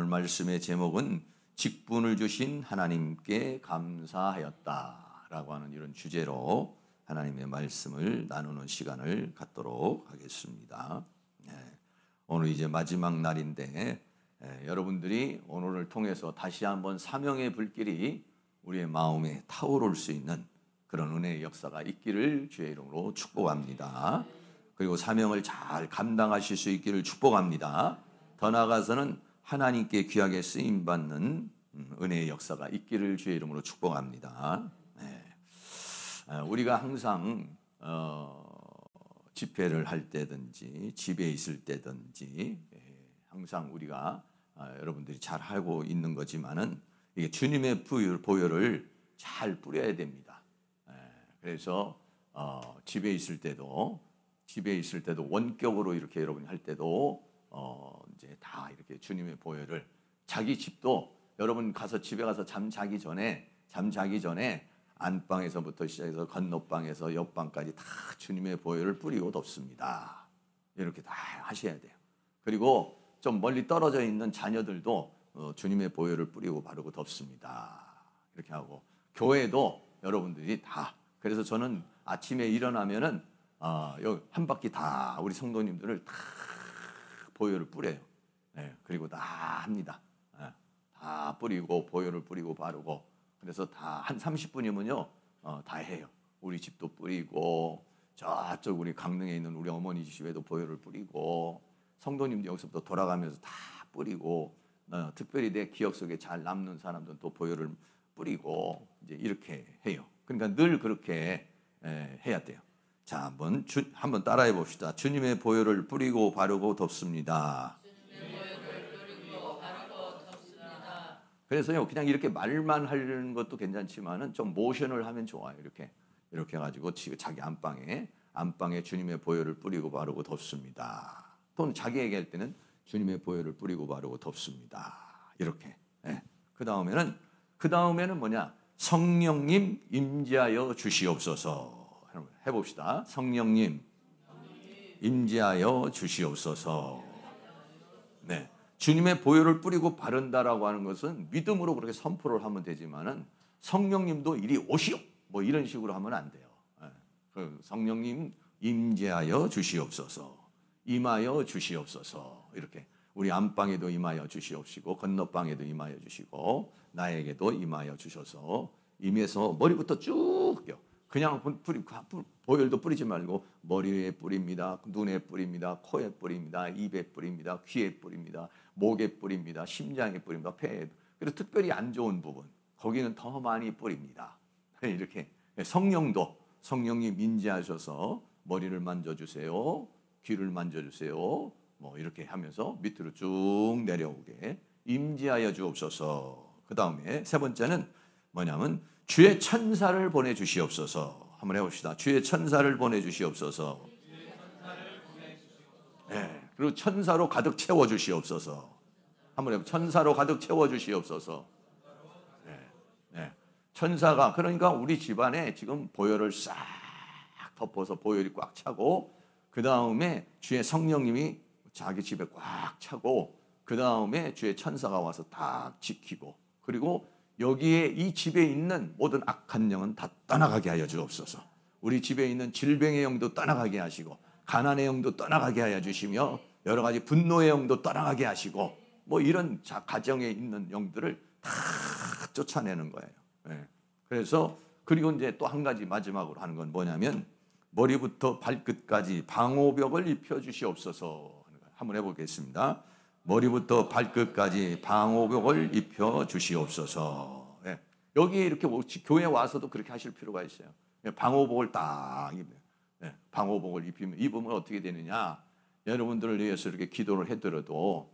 말씀의 제목은 직분을 주신 하나님께 감사하였다라고 하는 이런 주제로 하나님의 말씀을 나누는 시간을 갖도록 하겠습니다. 오늘 이제 마지막 날인데 여러분들이 오늘을 통해서 다시 한번 사명의 불길이 우리의 마음에 타오를 수 있는 그런 은혜의 역사가 있기를 주의 이름으로 축복합니다. 그리고 사명을 잘 감당하실 수 있기를 축복합니다. 더 나아가서는 하나님께 귀하게 쓰임받는 은혜의 역사가 있기를 주의 이름으로 축복합니다. 우리가 항상 집회를 할 때든지 집에 있을 때든지 항상 우리가 여러분들이 잘 알고 있는 거지만은 이게 주님의 보혈을 잘 뿌려야 됩니다. 그래서 집에 있을 때도 원격으로 이렇게 여러분이 할 때도 이제 다 이렇게 주님의 보혈을 자기 집도 여러분 집에 가서 잠자기 전에 안방에서부터 시작해서 건너방에서 옆방까지 다 주님의 보혈을 뿌리고 덮습니다. 이렇게 다 하셔야 돼요. 그리고 좀 멀리 떨어져 있는 자녀들도 주님의 보혈을 뿌리고 바르고 덮습니다. 이렇게 하고 교회도 여러분들이 다. 그래서 저는 아침에 일어나면은 여기 한 바퀴 다 우리 성도님들을 다 보혈을 뿌려요. 그리고 다 합니다. 다 뿌리고 보혈을 뿌리고 바르고 그래서 다 한 30분이면요 다 해요. 우리 집도 뿌리고 저쪽 우리 강릉에 있는 우리 어머니 집에도 보혈을 뿌리고 성도님도 여기서부터 돌아가면서 다 뿌리고 특별히 내 기억 속에 잘 남는 사람들은 또 보혈을 뿌리고 이제 이렇게 해요. 그러니까 늘 그렇게 해야 돼요. 자, 한번 따라해 봅시다. 주님의 보혈을 뿌리고 바르고 덮습니다. 그래서요, 그냥 이렇게 말만 하는 것도 괜찮지만은 좀 모션을 하면 좋아요. 이렇게 해가지고 자기 안방에 주님의 보혈을 뿌리고 바르고 덮습니다. 또는 자기 얘기할 때는 주님의 보혈을 뿌리고 바르고 덮습니다. 이렇게. 그 다음에는 뭐냐? 성령님 임재하여 주시옵소서. 해봅시다. 성령님 임재하여 주시옵소서. 네. 주님의 보혈을 뿌리고 바른다라고 하는 것은 믿음으로 그렇게 선포를 하면 되지만은 성령님도 이리 오시오 뭐 이런 식으로 하면 안 돼요. 성령님 임재하여 주시옵소서, 임하여 주시옵소서. 이렇게 우리 안방에도 임하여 주시옵시고 건너방에도 임하여 주시고 나에게도 임하여 주셔서 임해서 머리부터 쭉 그냥 보혈도 뿌리지 말고 머리에 뿌립니다. 눈에 뿌립니다. 코에 뿌립니다. 입에 뿌립니다. 귀에 뿌립니다. 목에 뿌립니다. 심장에 뿌립니다. 폐에. 그리고 특별히 안 좋은 부분 거기는 더 많이 뿌립니다. 이렇게 성령님 임재하셔서 머리를 만져주세요. 귀를 만져주세요. 뭐 이렇게 하면서 밑으로 쭉 내려오게 임재하여 주옵소서. 그 다음에 세 번째는 뭐냐면 주의 천사를 보내주시옵소서. 한번 해봅시다. 주의 천사를 보내주시옵소서. 네. 그리고 천사로 가득 채워주시옵소서. 한번 해봅시다. 천사로 가득 채워주시옵소서. 네. 천사가 그러니까 우리 집안에 지금 보혈을 싹 덮어서 보혈이 꽉 차고 그 다음에 주의 성령님이 자기 집에 꽉 차고 그 다음에 주의 천사가 와서 딱 지키고 그리고 여기에 이 집에 있는 모든 악한 영은 다 떠나가게 하여 주옵소서. 우리 집에 있는 질병의 영도 떠나가게 하시고 가난의 영도 떠나가게 하여 주시며 여러 가지 분노의 영도 떠나가게 하시고 뭐 이런 가정에 있는 영들을 다 쫓아내는 거예요. 그래서 그리고 이제 또 한 가지 마지막으로 하는 건 뭐냐면 머리부터 발끝까지 방호벽을 입혀 주시옵소서. 한번 해보겠습니다. 머리부터 발끝까지 방호복을 입혀 주시옵소서. 여기 이렇게 교회 와서도 그렇게 하실 필요가 있어요. 방호복을 딱 입어요. 방호복을 입으면 어떻게 되느냐? 여러분들을 위해서 이렇게 기도를 해도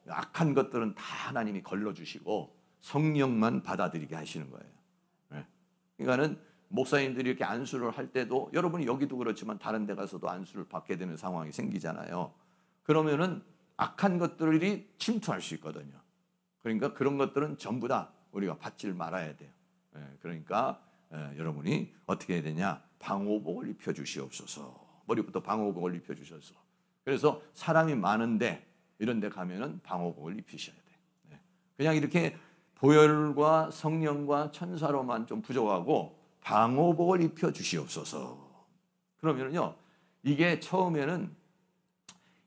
악한 것들은 다 하나님이 걸러주시고 성령만 받아들이게 하시는 거예요. 그러니까는 목사님들이 이렇게 안수를 할 때도 여러분이 여기도 그렇지만 다른 데 가서도 안수를 받게 되는 상황이 생기잖아요. 그러면은 악한 것들이 침투할 수 있거든요. 그러니까 그런 것들은 전부 다 우리가 받질 말아야 돼요. 그러니까 여러분이 어떻게 해야 되냐? 방호복을 입혀 주시옵소서. 머리부터 방호복을 입혀 주셔서. 그래서 사람이 많은데 이런 데 가면은 방호복을 입히셔야 돼. 네. 그냥 이렇게 보혈과 성령과 천사로만 좀 부족하고 방호복을 입혀 주시옵소서. 그러면은요, 이게 처음에는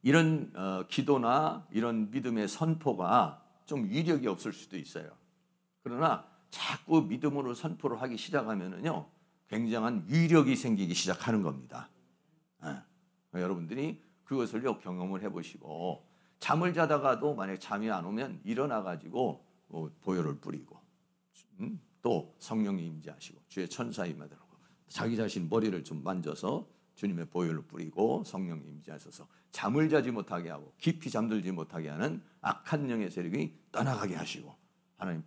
이런 기도나 이런 믿음의 선포가 좀 위력이 없을 수도 있어요. 그러나 자꾸 믿음으로 선포를 하기 시작하면은요, 굉장한 위력이 생기기 시작하는 겁니다. 네. 여러분들이 그것을요 경험을 해보시고, 잠을 자다가도 만약 잠이 안 오면 일어나 가지고 보혈을 뿌리고, 또 성령이 임재하시고 주의 천사 임하더라고, 자기 자신 머리를 좀 만져서 주님의 보혈을 뿌리고 성령이 임재하셔서 잠을 자지 못하게 하고 깊이 잠들지 못하게 하는 악한 영의 세력이 떠나가게 하시고, 하나님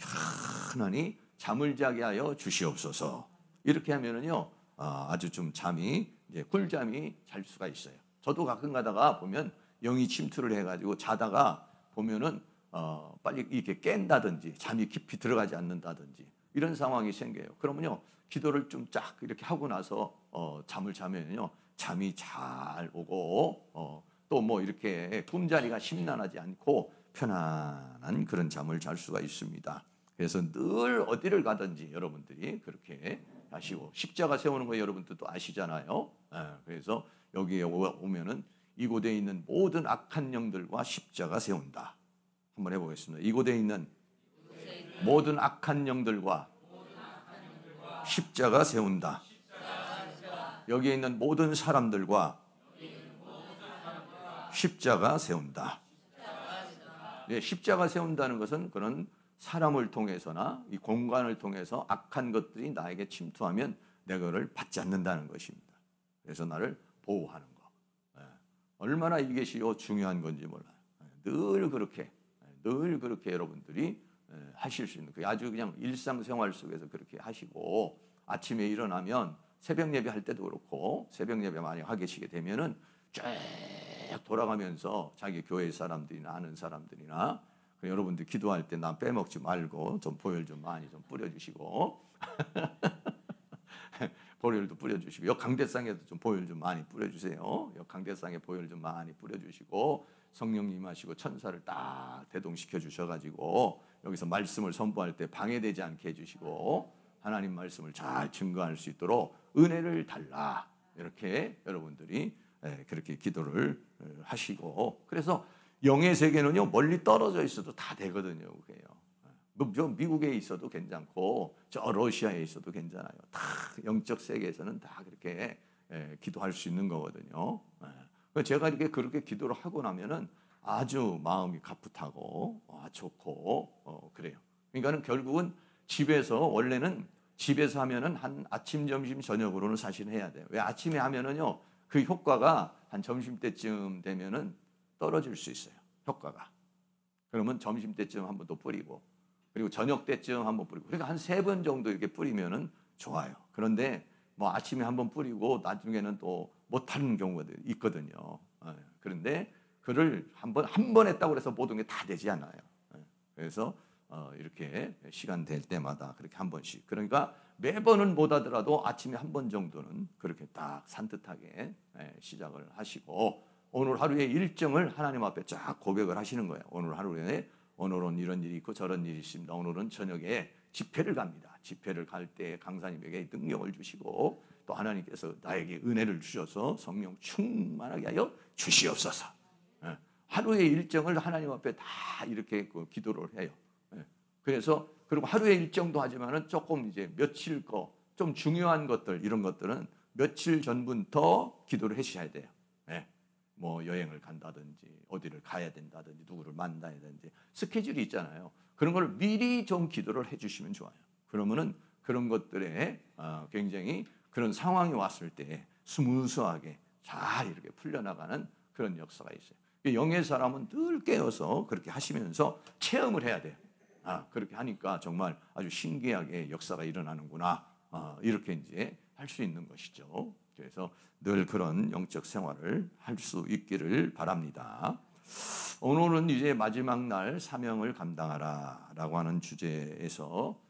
편안히 잠을 자게 하여 주시옵소서. 이렇게 하면은요 아주 좀 잠이 이제 꿀잠이 잘 수가 있어요. 저도 가끔 가다가 보면 영이 침투를 해가지고 자다가 보면은 빨리 이렇게 깬다든지 잠이 깊이 들어가지 않는다든지 이런 상황이 생겨요. 그러면요 기도를 좀 쫙 이렇게 하고 나서 잠을 자면요 잠이 잘 오고 또 뭐 이렇게 꿈자리가 심란하지 않고 편안한 그런 잠을 잘 수가 있습니다. 그래서 늘 어디를 가든지 여러분들이 그렇게 하시고, 십자가 세우는 거 여러분들도 아시잖아요. 그래서 여기에 오면은 이곳에 있는 모든 악한 영들과 십자가 세운다. 한번 해보겠습니다. 이곳에 있는 모든 악한 영들과 십자가 세운다. 여기에 있는 모든 사람들과 십자가 세운다. 네, 십자가 세운다는 것은 그런 사람을 통해서나 이 공간을 통해서 악한 것들이 나에게 침투하면 내가 그를 받지 않는다는 것입니다. 그래서 나를 보호하는 거. 얼마나 이것이 중요한 건지 몰라요. 늘 그렇게 여러분들이 하실 수 있는, 아주 그냥 일상생활 속에서 그렇게 하시고, 아침에 일어나면 새벽 예배 할 때도 그렇고, 새벽 예배 많이 하게 되면은 쭉 돌아가면서 자기 교회 사람들이나 아는 사람들이나 여러분들 기도할 때 난 빼먹지 말고 좀 보혈 좀 많이 좀 뿌려주시고 보혈도 뿌려주시고, 여 강대상에도 좀 보혈 좀 많이 뿌려주세요. 여 강대상에 보혈 좀 많이 뿌려주시고, 성령님 하시고 천사를 딱 대동시켜 주셔가지고 여기서 말씀을 선포할 때 방해되지 않게 해주시고, 하나님 말씀을 잘 증거할 수 있도록 은혜를 달라. 이렇게 여러분들이 그렇게 기도를 하시고, 그래서 영의 세계는요 멀리 떨어져 있어도 다 되거든요. 그게요. 미국에 있어도 괜찮고 저 러시아에 있어도 괜찮아요. 다 영적 세계에서는 다 그렇게 기도할 수 있는 거거든요. 제가 그렇게 기도를 하고 나면은 아주 마음이 가풋하고 좋고 그래요. 그러니까는 결국은 원래는 집에서 하면은 한 아침, 점심, 저녁으로는 사실 해야 돼요. 왜? 아침에 하면은요 그 효과가 한 점심 때쯤 되면은 떨어질 수 있어요. 효과가. 그러면 점심 때쯤 한번 또 뿌리고, 그리고 저녁 때쯤 한번 뿌리고, 그러니까 한 3번 정도 이렇게 뿌리면은 좋아요. 그런데 뭐 아침에 한번 뿌리고 나중에는 또 못하는 경우가 있거든요. 그런데 그를 한 번 했다고 해서 모든 게 다 되지 않아요. 그래서 이렇게 시간 될 때마다 그렇게 한 번씩, 그러니까 매번은 못 하더라도 아침에 한 번 정도는 그렇게 딱 산뜻하게 시작을 하시고, 오늘 하루의 일정을 하나님 앞에 쫙 고백을 하시는 거예요. 오늘 하루에 오늘은 이런 일이 있고 저런 일이 있습니다. 오늘은 저녁에 집회를 갑니다. 집회를 갈 때 강사님에게 능력을 주시고, 또 하나님께서 나에게 은혜를 주셔서 성령 충만하게 하여 주시옵소서. 하루의 일정을 하나님 앞에 다 이렇게 기도를 해요. 그래서 그리고 하루의 일정도 하지만은 조금 이제 며칠 좀 중요한 것들, 이런 것들은 며칠 전부터 기도를 해주셔야 돼요. 뭐 여행을 간다든지 어디를 가야 된다든지 누구를 만나야 되는지 스케줄이 있잖아요. 그런 걸 미리 좀 기도를 해주시면 좋아요. 그러면은 그런 것들에 굉장히 그런 상황이 왔을 때 스무스하게 잘 이렇게 풀려나가는 그런 역사가 있어요. 영의 사람은 늘 깨어서 그렇게 하시면서 체험을 해야 돼요. 그렇게 하니까 정말 아주 신기하게 역사가 일어나는구나. 이렇게 이제 할 수 있는 것이죠. 그래서 늘 그런 영적 생활을 할 수 있기를 바랍니다. 오늘은 이제 마지막 날 사명을 감당하라라고 하는 주제에서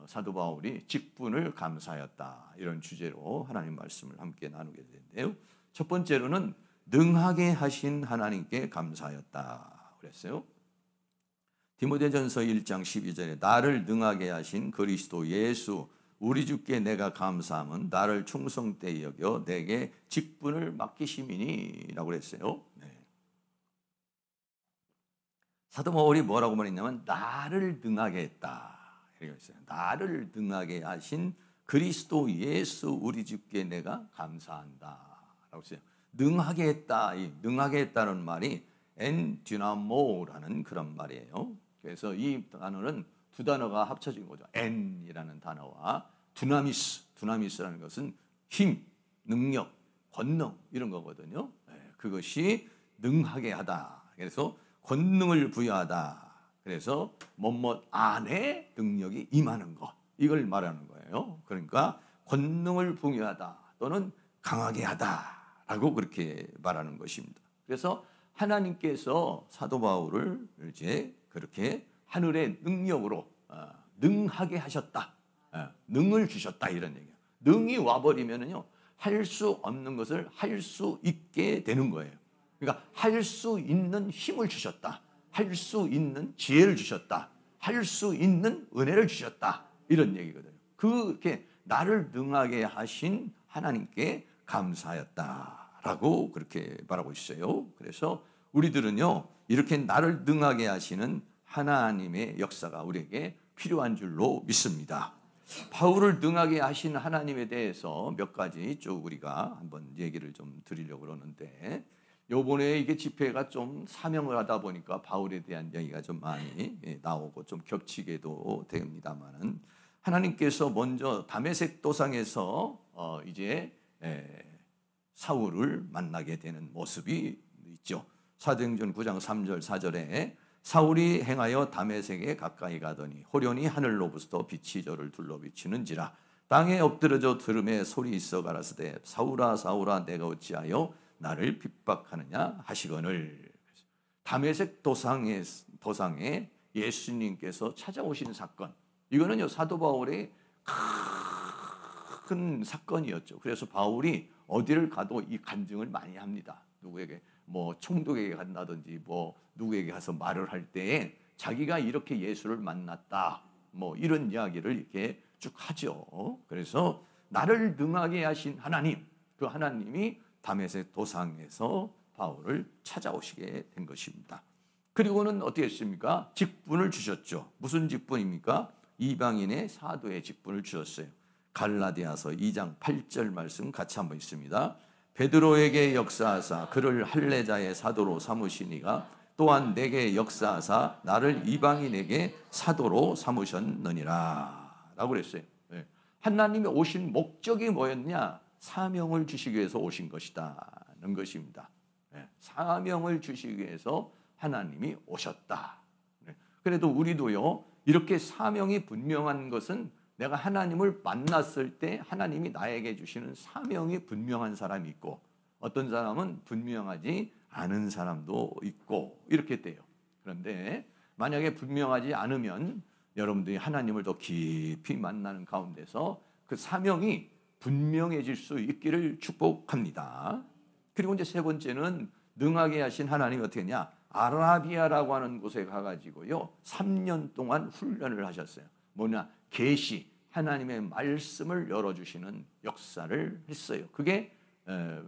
사도 바울이 직분을 감사하였다, 이런 주제로 하나님 말씀을 함께 나누게 되는데요. 첫 번째로는 능하게 하신 하나님께 감사하였다. 그랬어요. 디모데전서 1장 12절에 나를 능하게 하신 그리스도 예수 우리 주께 내가 감사함은 나를 충성되이 여겨 내게 직분을 맡기심이니라고 그랬어요. 네. 사도 바울이 뭐라고 말했냐면 나를 능하게 했다. 이렇게 했어요. 나를 능하게 하신 그리스도 예수 우리 주께 내가 감사한다라고 했어요. 능하게 했다. 이 능하게 했다는 말이 엔디나모라는 그런 말이에요. 그래서 이 단어는 두 단어가 합쳐진 거죠. 엔이라는 단어와 두나미스라는 것은 힘, 능력, 권능 이런 거거든요. 그것이 능하게 하다. 그래서 권능을 부여하다. 그래서 뭐뭐 안에 능력이 임하는 것 이걸 말하는 거예요. 그러니까 권능을 부여하다 또는 강하게 하다라고 그렇게 말하는 것입니다. 그래서 하나님께서 사도 바울을 이제 그렇게 하늘의 능력으로 능하게 하셨다. 능을 주셨다 이런 얘기예요. 능이 와버리면은요 할 수 없는 것을 할 수 있게 되는 거예요. 그러니까 할 수 있는 힘을 주셨다. 할 수 있는 지혜를 주셨다. 할 수 있는 은혜를 주셨다. 이런 얘기거든요. 그렇게 나를 능하게 하신 하나님께 감사하였다라고 그렇게 말하고 있어요. 그래서 우리들은요 이렇게 나를 능하게 하시는 하나님의 역사가 우리에게 필요한 줄로 믿습니다. 바울을 능하게 하신 하나님에 대해서 몇 가지 쭉 우리가 한번 얘기를 좀 드리려고 그러는데 요번에 이게 집회가 좀 사명을 하다 보니까 바울에 대한 얘기가 좀 많이 나오고 좀 겹치게도 됩니다만은 하나님께서 먼저 다메섹 도상에서 이제 사울을 만나게 되는 모습이 있죠. 사도행전 9장 3절 4절에 사울이 행하여 다메섹에 가까이 가더니 호련히 하늘로부터 빛이 저를 둘러 비치는지라 땅에 엎드러져 들음에 소리 있어 가라사대 사울아 사울아 내가 어찌하여 나를 핍박하느냐 하시거늘. 다메섹 도상에 예수님께서 찾아오시는 사건 이거는요 사도 바울의 큰 사건이었죠. 그래서 바울이 어디를 가도 이 간증을 많이 합니다. 누구에게 뭐 총독에게 간다든지 뭐 누구에게 가서 말을 할 때에 자기가 이렇게 예수를 만났다 뭐 이런 이야기를 이렇게 쭉 하죠. 그래서 나를 능하게 하신 하나님 그 하나님이 다메섹 도상에서 바울을 찾아오시게 된 것입니다. 그리고는 어떻게 했습니까? 직분을 주셨죠. 무슨 직분입니까? 이방인의 사도의 직분을 주셨어요. 갈라디아서 2장 8절 말씀 같이 한번 있습니다. 베드로에게 역사하사 그를 할례자의 사도로 삼으시니가 또한 내게 역사하사 나를 이방인에게 사도로 삼으셨느니라 라고 그랬어요. 하나님이 오신 목적이 뭐였냐? 사명을 주시기 위해서 오신 것이다는 것입니다. 사명을 주시기 위해서 하나님이 오셨다. 그래도 우리도요 이렇게 사명이 분명한 것은 내가 하나님을 만났을 때 하나님이 나에게 주시는 사명이 분명한 사람이 있고 어떤 사람은 분명하지 않은 사람도 있고 이렇게 돼요. 그런데 만약에 분명하지 않으면 여러분들이 하나님을 더 깊이 만나는 가운데서 그 사명이 분명해질 수 있기를 축복합니다. 그리고 이제 세 번째는 능하게 하신 하나님이 어떻게 했냐? 아라비아라고 하는 곳에 가가지고요 3년 동안 훈련을 하셨어요. 뭐냐? 계시 하나님의 말씀을 열어주시는 역사를 했어요. 그게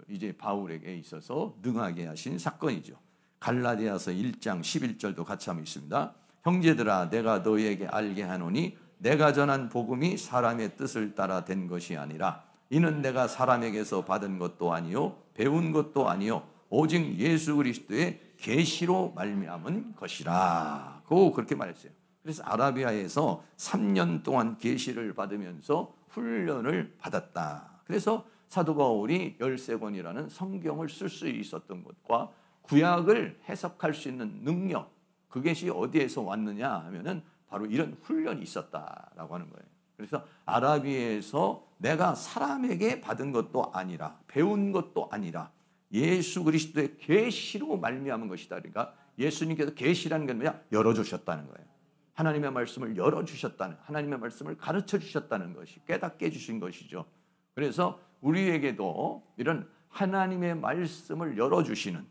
이제 바울에게 있어서 능하게 하신 사건이죠. 갈라디아서 1장 11절도 같이 한번 있습니다. 형제들아 내가 너희에게 알게 하노니 내가 전한 복음이 사람의 뜻을 따라 된 것이 아니라 이는 내가 사람에게서 받은 것도 아니요 배운 것도 아니요 오직 예수 그리스도의 계시로 말미암은 것이라. 그렇게 말했어요. 그래서 아라비아에서 3년 동안 계시를 받으면서 훈련을 받았다. 그래서 사도 바울이 13권이라는 성경을 쓸 수 있었던 것과 구약을 해석할 수 있는 능력 그것이 어디에서 왔느냐 하면은 바로 이런 훈련이 있었다라고 하는 거예요. 그래서 아라비아에서 내가 사람에게 받은 것도 아니라 배운 것도 아니라 예수 그리스도의 계시로 말미암은 것이다. 그러니까 예수님께서 계시라는 게 뭐냐? 열어주셨다는 거예요. 하나님의 말씀을 열어주셨다는, 하나님의 말씀을 가르쳐주셨다는 것이 깨닫게 해주신 것이죠. 그래서 우리에게도 이런 하나님의 말씀을 열어주시는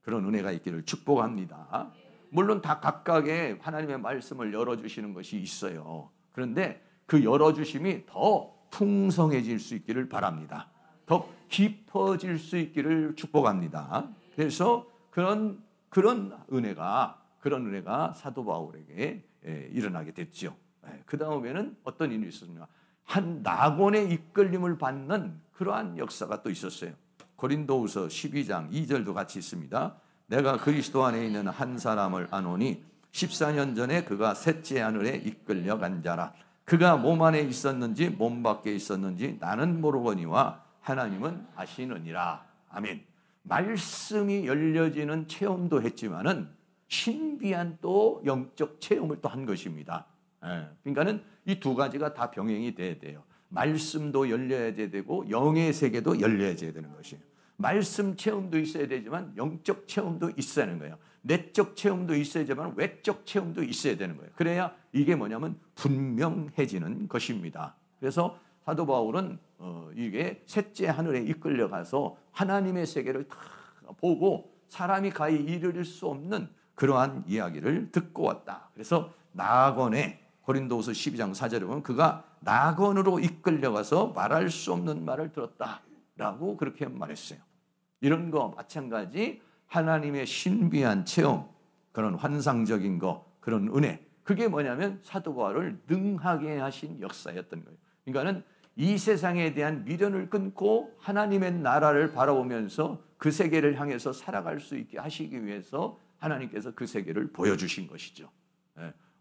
그런 은혜가 있기를 축복합니다. 물론 다 각각의 하나님의 말씀을 열어주시는 것이 있어요. 그런데 그 열어주심이 더 풍성해질 수 있기를 바랍니다. 더 깊어질 수 있기를 축복합니다. 그래서 그런 은혜가 사도 바울에게 일어나게 됐죠. 그 다음에는 어떤 일이 있었냐? 한 낙원의 이끌림을 받는 그러한 역사가 또 있었어요. 고린도후서 12장 2절도 같이 있습니다. 내가 그리스도 안에 있는 한 사람을 아노니 14년 전에 그가 셋째 하늘에 이끌려간 자라. 그가 몸 안에 있었는지 몸 밖에 있었는지 나는 모르거니와 하나님은 아시느니라. 아멘. 말씀이 열려지는 체험도 했지만은 신비한 또 영적 체험을 또 한 것입니다. 그러니까는 이 두 가지가 다 병행이 돼야 돼요. 말씀도 열려야 되고 영의 세계도 열려야 되는 것이에요. 말씀 체험도 있어야 되지만 영적 체험도 있어야 하는 거예요. 내적 체험도 있어야 되지만 외적 체험도 있어야 되는 거예요. 그래야 이게 뭐냐면 분명해지는 것입니다. 그래서 사도 바울은 이게 셋째 하늘에 이끌려가서 하나님의 세계를 다 보고 사람이 가히 이르릴 수 없는 그러한 이야기를 듣고 왔다. 그래서 낙원에 고린도후서 12장 4절에 보면 그가 낙원으로 이끌려가서 말할 수 없는 말을 들었다라고 그렇게 말했어요. 이런 거 마찬가지 하나님의 신비한 체험, 그런 환상적인 거, 그런 은혜, 그게 뭐냐면 사도 바울을 능하게 하신 역사였던 거예요. 그러니까는 이 세상에 대한 미련을 끊고 하나님의 나라를 바라보면서 그 세계를 향해서 살아갈 수 있게 하시기 위해서 하나님께서 그 세계를 보여주신 것이죠.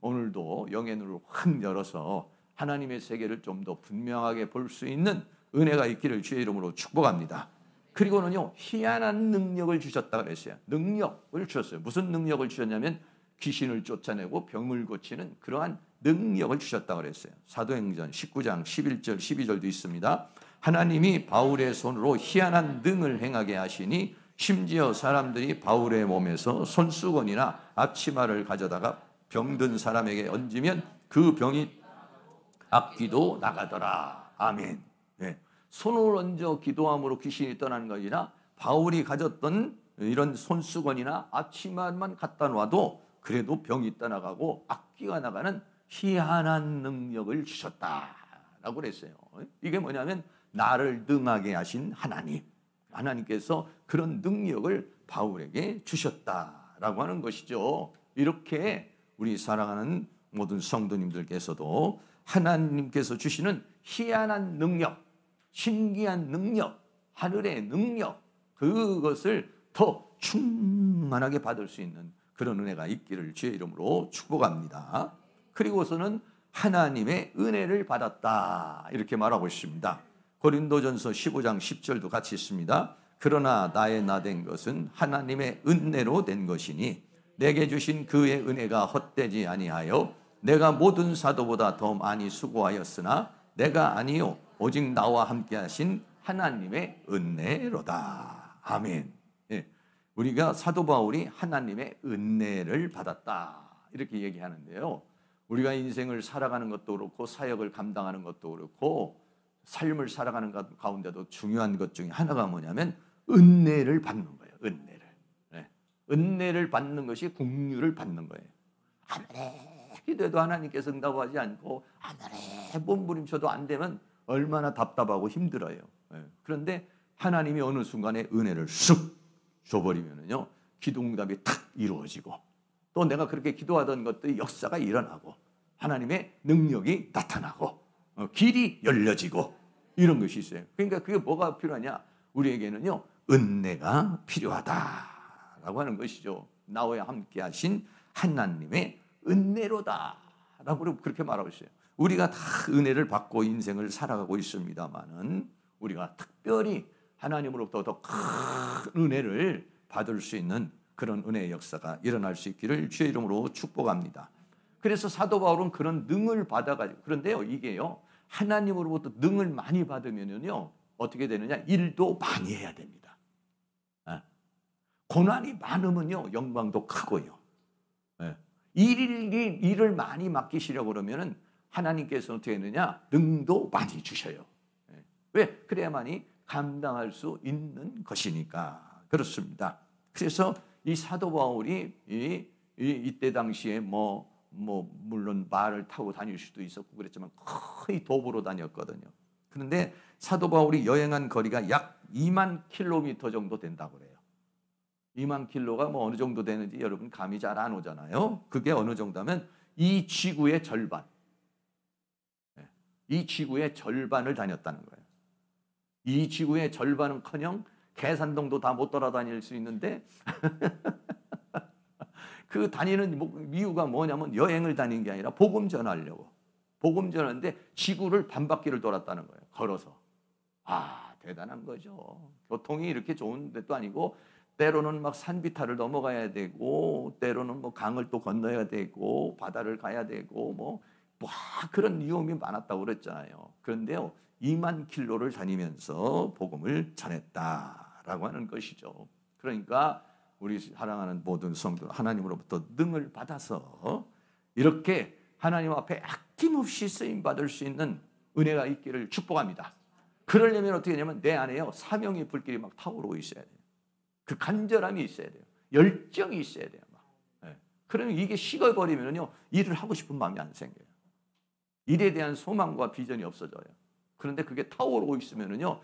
오늘도 영의 눈을 확 열어서 하나님의 세계를 좀 더 분명하게 볼 수 있는 은혜가 있기를 주의 이름으로 축복합니다. 그리고는요, 희한한 능력을 주셨다 그랬어요. 능력을 주셨어요. 무슨 능력을 주셨냐면 귀신을 쫓아내고 병을 고치는 그러한 능력을 주셨다 그랬어요. 사도행전 19장 11절 12절도 있습니다. 하나님이 바울의 손으로 희한한 능을 행하게 하시니 심지어 사람들이 바울의 몸에서 손수건이나 앞치마를 가져다가 병든 사람에게 얹으면 그 병이 악귀도 나가더라. 아멘. 손을 얹어 기도함으로 귀신이 떠나는 것이 아니라 바울이 가졌던 이런 손수건이나 앞치마만 갖다 놔도 그래도 병이 떠나가고 악귀가 나가는 희한한 능력을 주셨다라고 그랬어요. 이게 뭐냐면 나를 능하게 하신 하나님께서 그런 능력을 바울에게 주셨다라고 하는 것이죠. 이렇게 우리 사랑하는 모든 성도님들께서도 하나님께서 주시는 희한한 능력, 신기한 능력, 하늘의 능력, 그것을 더 충만하게 받을 수 있는 그런 은혜가 있기를 주의 이름으로 축복합니다. 그리고서는 하나님의 은혜를 받았다 이렇게 말하고 있습니다. 고린도전서 15장 10절도 같이 있습니다. 그러나 나의 나 된 것은 하나님의 은혜로 된 것이니 내게 주신 그의 은혜가 헛되지 아니하여 내가 모든 사도보다 더 많이 수고하였으나 내가 아니요 오직 나와 함께 하신 하나님의 은혜로다. 아멘. 우리가 사도 바울이 하나님의 은혜를 받았다 이렇게 얘기하는데요. 우리가 인생을 살아가는 것도 그렇고 사역을 감당하는 것도 그렇고 삶을 살아가는 것 가운데도 중요한 것 중에 하나가 뭐냐면 은혜를 받는 거예요. 은혜를 받는 것이 긍휼을 받는 거예요. 아무리 기도해도 하나님께서 응답하지 않고 아무리 몸부림쳐도 안 되면 얼마나 답답하고 힘들어요. 그런데 하나님이 어느 순간에 은혜를 쑥 줘버리면요, 기도 응답이 탁 이루어지고 또 내가 그렇게 기도하던 것들이 역사가 일어나고 하나님의 능력이 나타나고 길이 열려지고 이런 것이 있어요. 그러니까 그게 뭐가 필요하냐? 우리에게는요, 은혜가 필요하다라고 하는 것이죠. 나와 함께 하신 하나님의 은혜로다라고 그렇게 말하고 있어요. 우리가 다 은혜를 받고 인생을 살아가고 있습니다만은 우리가 특별히 하나님으로부터 더 큰 은혜를 받을 수 있는 그런 은혜의 역사가 일어날 수 있기를 주의 이름으로 축복합니다. 그래서 사도 바울은 그런 능을 받아가지고, 그런데요, 이게요, 하나님으로부터 능을 많이 받으면요 어떻게 되느냐? 일도 많이 해야 됩니다. 고난이 많으면요 영광도 크고요. 일을 많이 맡기시려고 그러면은 하나님께서 어떻게 했느냐? 능도 많이 주셔요. 왜? 그래야만이 감당할 수 있는 것이니까 그렇습니다. 그래서 이 사도 바울이 이 이때 당시에 물론 말을 타고 다닐 수도 있었고 그랬지만 거의 도보로 다녔거든요. 그런데 사도 바울이 여행한 거리가 약 2만 킬로미터 정도 된다고 그래요. 2만 킬로가 어느 정도 되는지 여러분 감이 잘 안 오잖아요. 그게 어느 정도면 이 지구의 절반, 이 지구의 절반을 다녔다는 거예요. 이 지구의 절반은커녕 계산동도 다 못 돌아다닐 수 있는데 그 다니는 이유가 뭐냐면 여행을 다닌 게 아니라 복음 전하려고. 복음 전하는데 지구를 반바퀴를 돌았다는 거예요. 걸어서. 대단한 거죠. 교통이 이렇게 좋은 데도 아니고 때로는 막 산비탈을 넘어가야 되고 때로는 강을 또 건너야 되고 바다를 가야 되고 그런 위험이 많았다고 그랬잖아요. 그런데요, 2만 킬로를 다니면서 복음을 전했다라고 하는 것이죠. 그러니까 우리 사랑하는 모든 성도 하나님으로부터 능을 받아서 이렇게 하나님 앞에 아낌없이 쓰임 받을 수 있는 은혜가 있기를 축복합니다. 그러려면 어떻게 하냐면 내 안에요, 사명의 불길이 막 타오르고 있어야 돼요. 그 간절함이 있어야 돼요. 열정이 있어야 돼요. 그러면 이게 식어버리면요, 일을 하고 싶은 마음이 안 생겨요. 일에 대한 소망과 비전이 없어져요. 그런데 그게 타오르고 있으면요,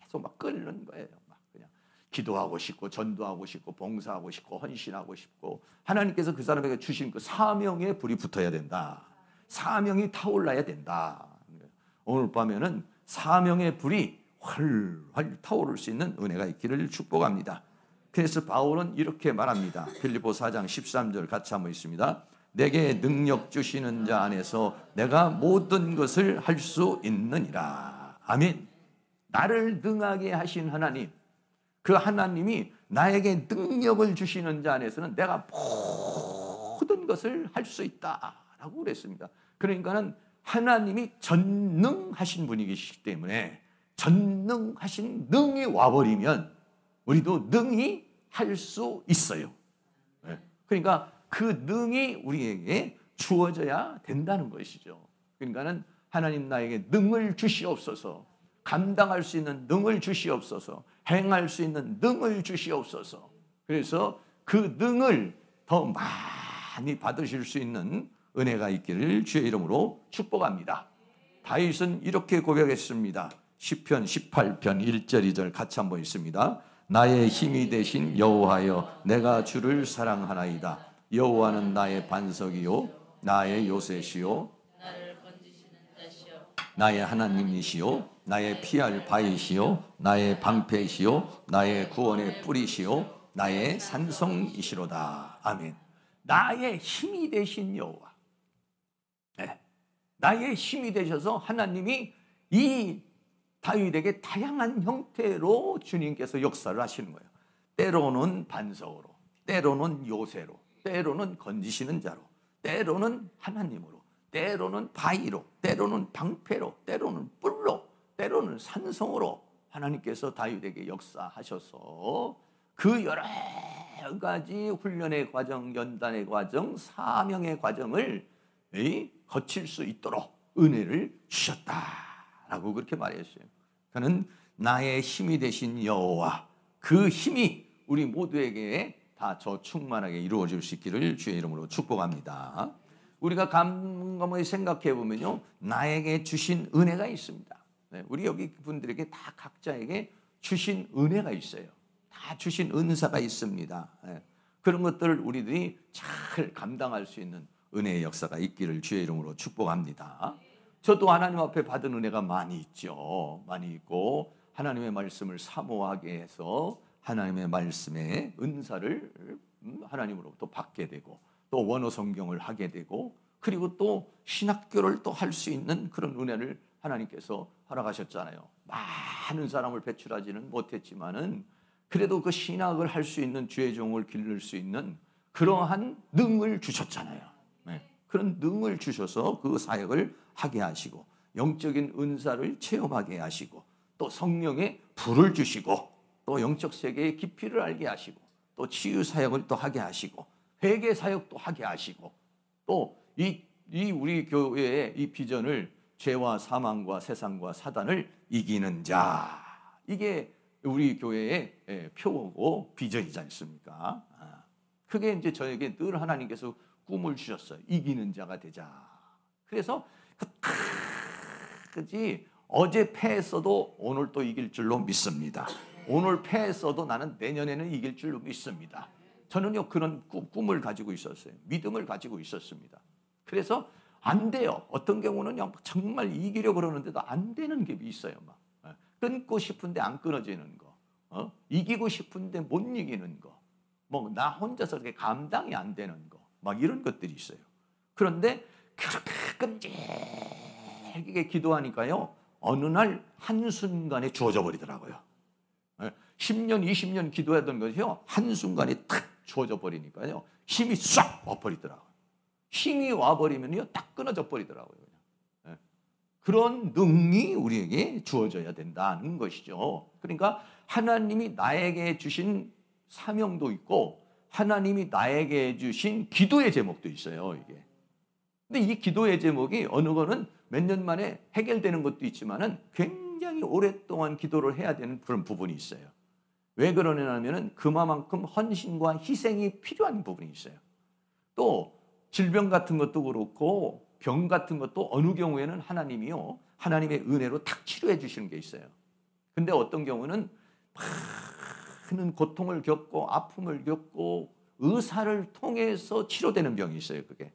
계속 막 끓는 거예요. 그냥 기도하고 싶고 전도하고 싶고 봉사하고 싶고 헌신하고 싶고 하나님께서 그 사람에게 주신 그 사명의 불이 붙어야 된다. 사명이 타올라야 된다. 오늘 밤에는 사명의 불이 활활 타오를 수 있는 은혜가 있기를 축복합니다. 그래서 바울은 이렇게 말합니다. 빌립보 4장 13절 같이 한번 있습니다. 내게 능력 주시는 자 안에서 내가 모든 것을 할 수 있느니라. 아멘. 나를 능하게 하신 하나님, 그 하나님이 나에게 능력을 주시는 자 안에서는 내가 모든 것을 할 수 있다라고 그랬습니다. 그러니까는 하나님이 전능하신 분이시기 때문에 전능하신 능이 와버리면 우리도 능히 할 수 있어요. 그러니까 그 능이 우리에게 주어져야 된다는 것이죠. 그러니까는 하나님 나에게 능을 주시옵소서, 감당할 수 있는 능을 주시옵소서, 행할 수 있는 능을 주시옵소서. 그래서 그 능을 더 많이 받으실 수 있는 은혜가 있기를 주의 이름으로 축복합니다. 다윗은 이렇게 고백했습니다. 시편 18편 1절 2절 같이 한번 읽습니다. 나의 힘이 되신 여호와여, 내가 주를 사랑하나이다. 여호와는 나의 반석이요 나의 요새시요 나의 하나님이시요 나의 피할 바위시요 나의 방패시요 나의 구원의 뿌리시요 나의 산성이시로다. 아멘. 나의 힘이 되신 여호와, 나의 힘이 되셔서 하나님이 이 다윗에게 다양한 형태로 주님께서 역사를 하시는 거예요. 때로는 반석으로, 때로는 요새로, 때로는 건지시는 자로, 때로는 하나님으로, 때로는 바위로, 때로는 방패로, 때로는 뿔로, 때로는 산성으로 하나님께서 다윗에게 역사하셔서 그 여러 가지 훈련의 과정, 연단의 과정, 사명의 과정을 거칠 수 있도록 은혜를 주셨다라고 그렇게 말했어요. 그는 나의 힘이 되신 여호와, 그 힘이 우리 모두에게 다 저 충만하게 이루어질 수 있기를 주의 이름으로 축복합니다. 우리가 곰곰이 생각해 보면요, 나에게 주신 은혜가 있습니다. 우리 여기 분들에게 다 각자에게 주신 은혜가 있어요. 다 주신 은사가 있습니다. 그런 것들을 우리들이 잘 감당할 수 있는 은혜의 역사가 있기를 주의 이름으로 축복합니다. 저도 하나님 앞에 받은 은혜가 많이 있죠. 많이 있고 하나님의 말씀을 사모하게 해서 하나님의 말씀의 은사를 하나님으로부터 받게 되고 또 원어 성경을 하게 되고 그리고 또 신학교를 또 할 수 있는 그런 은혜를 하나님께서 허락하셨잖아요. 많은 사람을 배출하지는 못했지만은 그래도 그 신학을 할 수 있는 주의 종을 기를 수 있는 그러한 능을 주셨잖아요. 그런 능을 주셔서 그 사역을 하게 하시고 영적인 은사를 체험하게 하시고 또 성령의 불을 주시고 또 영적 세계의 깊이를 알게 하시고 또 치유 사역을 또 하게 하시고 회개 사역도 하게 하시고 또 이 우리 교회의 이 비전을 죄와 사망과 세상과 사단을 이기는 자, 이게 우리 교회의 표고 비전이지 않습니까? 그게 이제 저에게 늘 하나님께서 꿈을 주셨어요. 이기는 자가 되자. 그래서 그지 어제 패했어도 오늘 또 이길 줄로 믿습니다. 오늘 패했어도 나는 내년에는 이길 줄로 믿습니다. 저는요 그런 꿈을 가지고 있었어요. 믿음을 가지고 있었습니다. 그래서 안 돼요. 어떤 경우는요 정말 이기려고 그러는데도 안 되는 게 있어요. 막 끊고 싶은데 안 끊어지는 거, 이기고 싶은데 못 이기는 거, 뭐 나 혼자서 이렇게 감당이 안 되는 거, 막 이런 것들이 있어요. 그런데 그렇게 끈질기게 기도하니까요 어느 날 한순간에 주어져 버리더라고요. 10년, 20년 기도하던 것이요 한순간에 탁 주어져 버리니까요 힘이 싹 와버리더라고요. 힘이 와버리면요 딱 끊어져 버리더라고요. 그냥. 그런 능이 우리에게 주어져야 된다는 것이죠. 그러니까 하나님이 나에게 주신 사명도 있고 하나님이 나에게 주신 기도의 제목도 있어요. 이게. 근데 이 기도의 제목이 어느 거는 몇 년 만에 해결되는 것도 있지만은 굉장히 오랫동안 기도를 해야 되는 그런 부분이 있어요. 왜 그러냐면은 그만큼 헌신과 희생이 필요한 부분이 있어요. 또 질병 같은 것도 그렇고 병 같은 것도 어느 경우에는 하나님이요 하나님의 은혜로 탁 치료해 주시는 게 있어요. 근데 어떤 경우는 많은 고통을 겪고 아픔을 겪고 의사를 통해서 치료되는 병이 있어요. 그게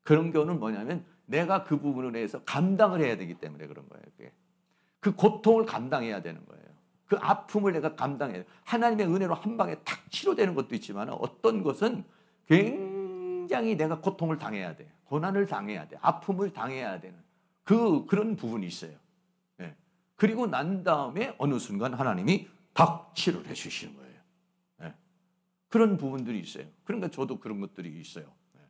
그런 경우는 뭐냐면 내가 그 부분에 대해서 감당을 해야 되기 때문에 그런 거예요. 그게. 그 고통을 감당해야 되는 거예요. 그 아픔을 내가 감당해야 돼요. 하나님의 은혜로 한 방에 탁 치료되는 것도 있지만 어떤 것은 굉장히 내가 고통을 당해야 돼. 고난을 당해야 돼. 아픔을 당해야 되는 그런 부분이 있어요. 네. 그리고 난 다음에 어느 순간 하나님이 탁 치료를 해 주시는 거예요. 네. 그런 부분들이 있어요. 그러니까 저도 그런 것들이 있어요. 네.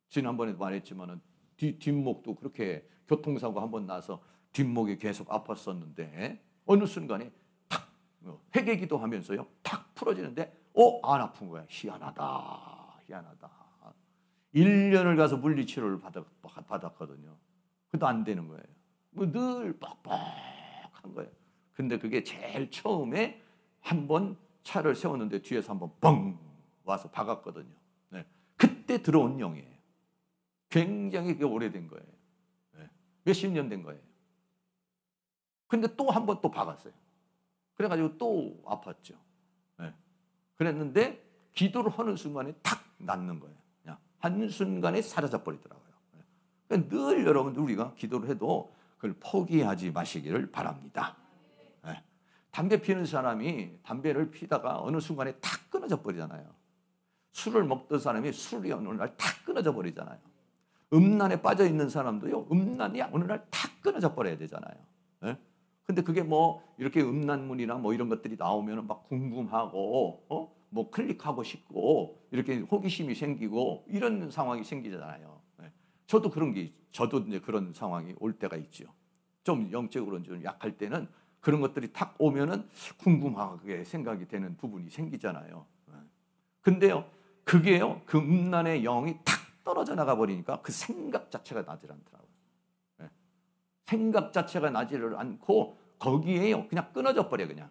지난번에 말했지만은 뒷목도 그렇게 교통사고 한번 나서 뒷목이 계속 아팠었는데 어느 순간에 탁 회개기도 하면서요 탁 풀어지는데 안 아픈 거야. 희한하다. 1년을 가서 물리치료를 받았거든요. 그래도 안 되는 거예요. 뭐 늘 뻑뻑한 거예요. 근데 그게 제일 처음에 한번 차를 세웠는데 뒤에서 한번 뻥 와서 박았거든요. 네. 그때 들어온 영이에요. 굉장히 오래된 거예요. 네. 몇십 년 된 거예요. 근데 또 한 번 또 박았어요. 그래가지고 또 아팠죠. 네. 그랬는데 기도를 하는 순간에 탁 낫는 거예요. 그냥 한순간에 사라져버리더라고요. 네. 그러니까 늘 여러분들 우리가 기도를 해도 그걸 포기하지 마시기를 바랍니다. 네. 담배 피우는 사람이 담배를 피다가 어느 순간에 탁 끊어져 버리잖아요. 술을 먹던 사람이 술이 어느 날 탁 끊어져 버리잖아요. 음란에 빠져 있는 사람도요, 음란이 어느 날 탁 끊어져 버려야 되잖아요. 네? 근데 그게 뭐 이렇게 음란물이나 뭐 이런 것들이 나오면 막 궁금하고, 뭐 클릭하고 싶고 이렇게 호기심이 생기고 이런 상황이 생기잖아요. 네? 저도 이제 그런 상황이 올 때가 있죠. 좀 영적으로 좀 약할 때는 그런 것들이 탁 오면은 궁금하게 생각이 되는 부분이 생기잖아요. 네? 근데요, 그게요, 그 음란의 영이 탁 떨어져 나가 버리니까 그 생각 자체가 나질 않더라고요. 네. 생각 자체가 나지를 않고 거기에요 그냥 끊어져 버려. 그냥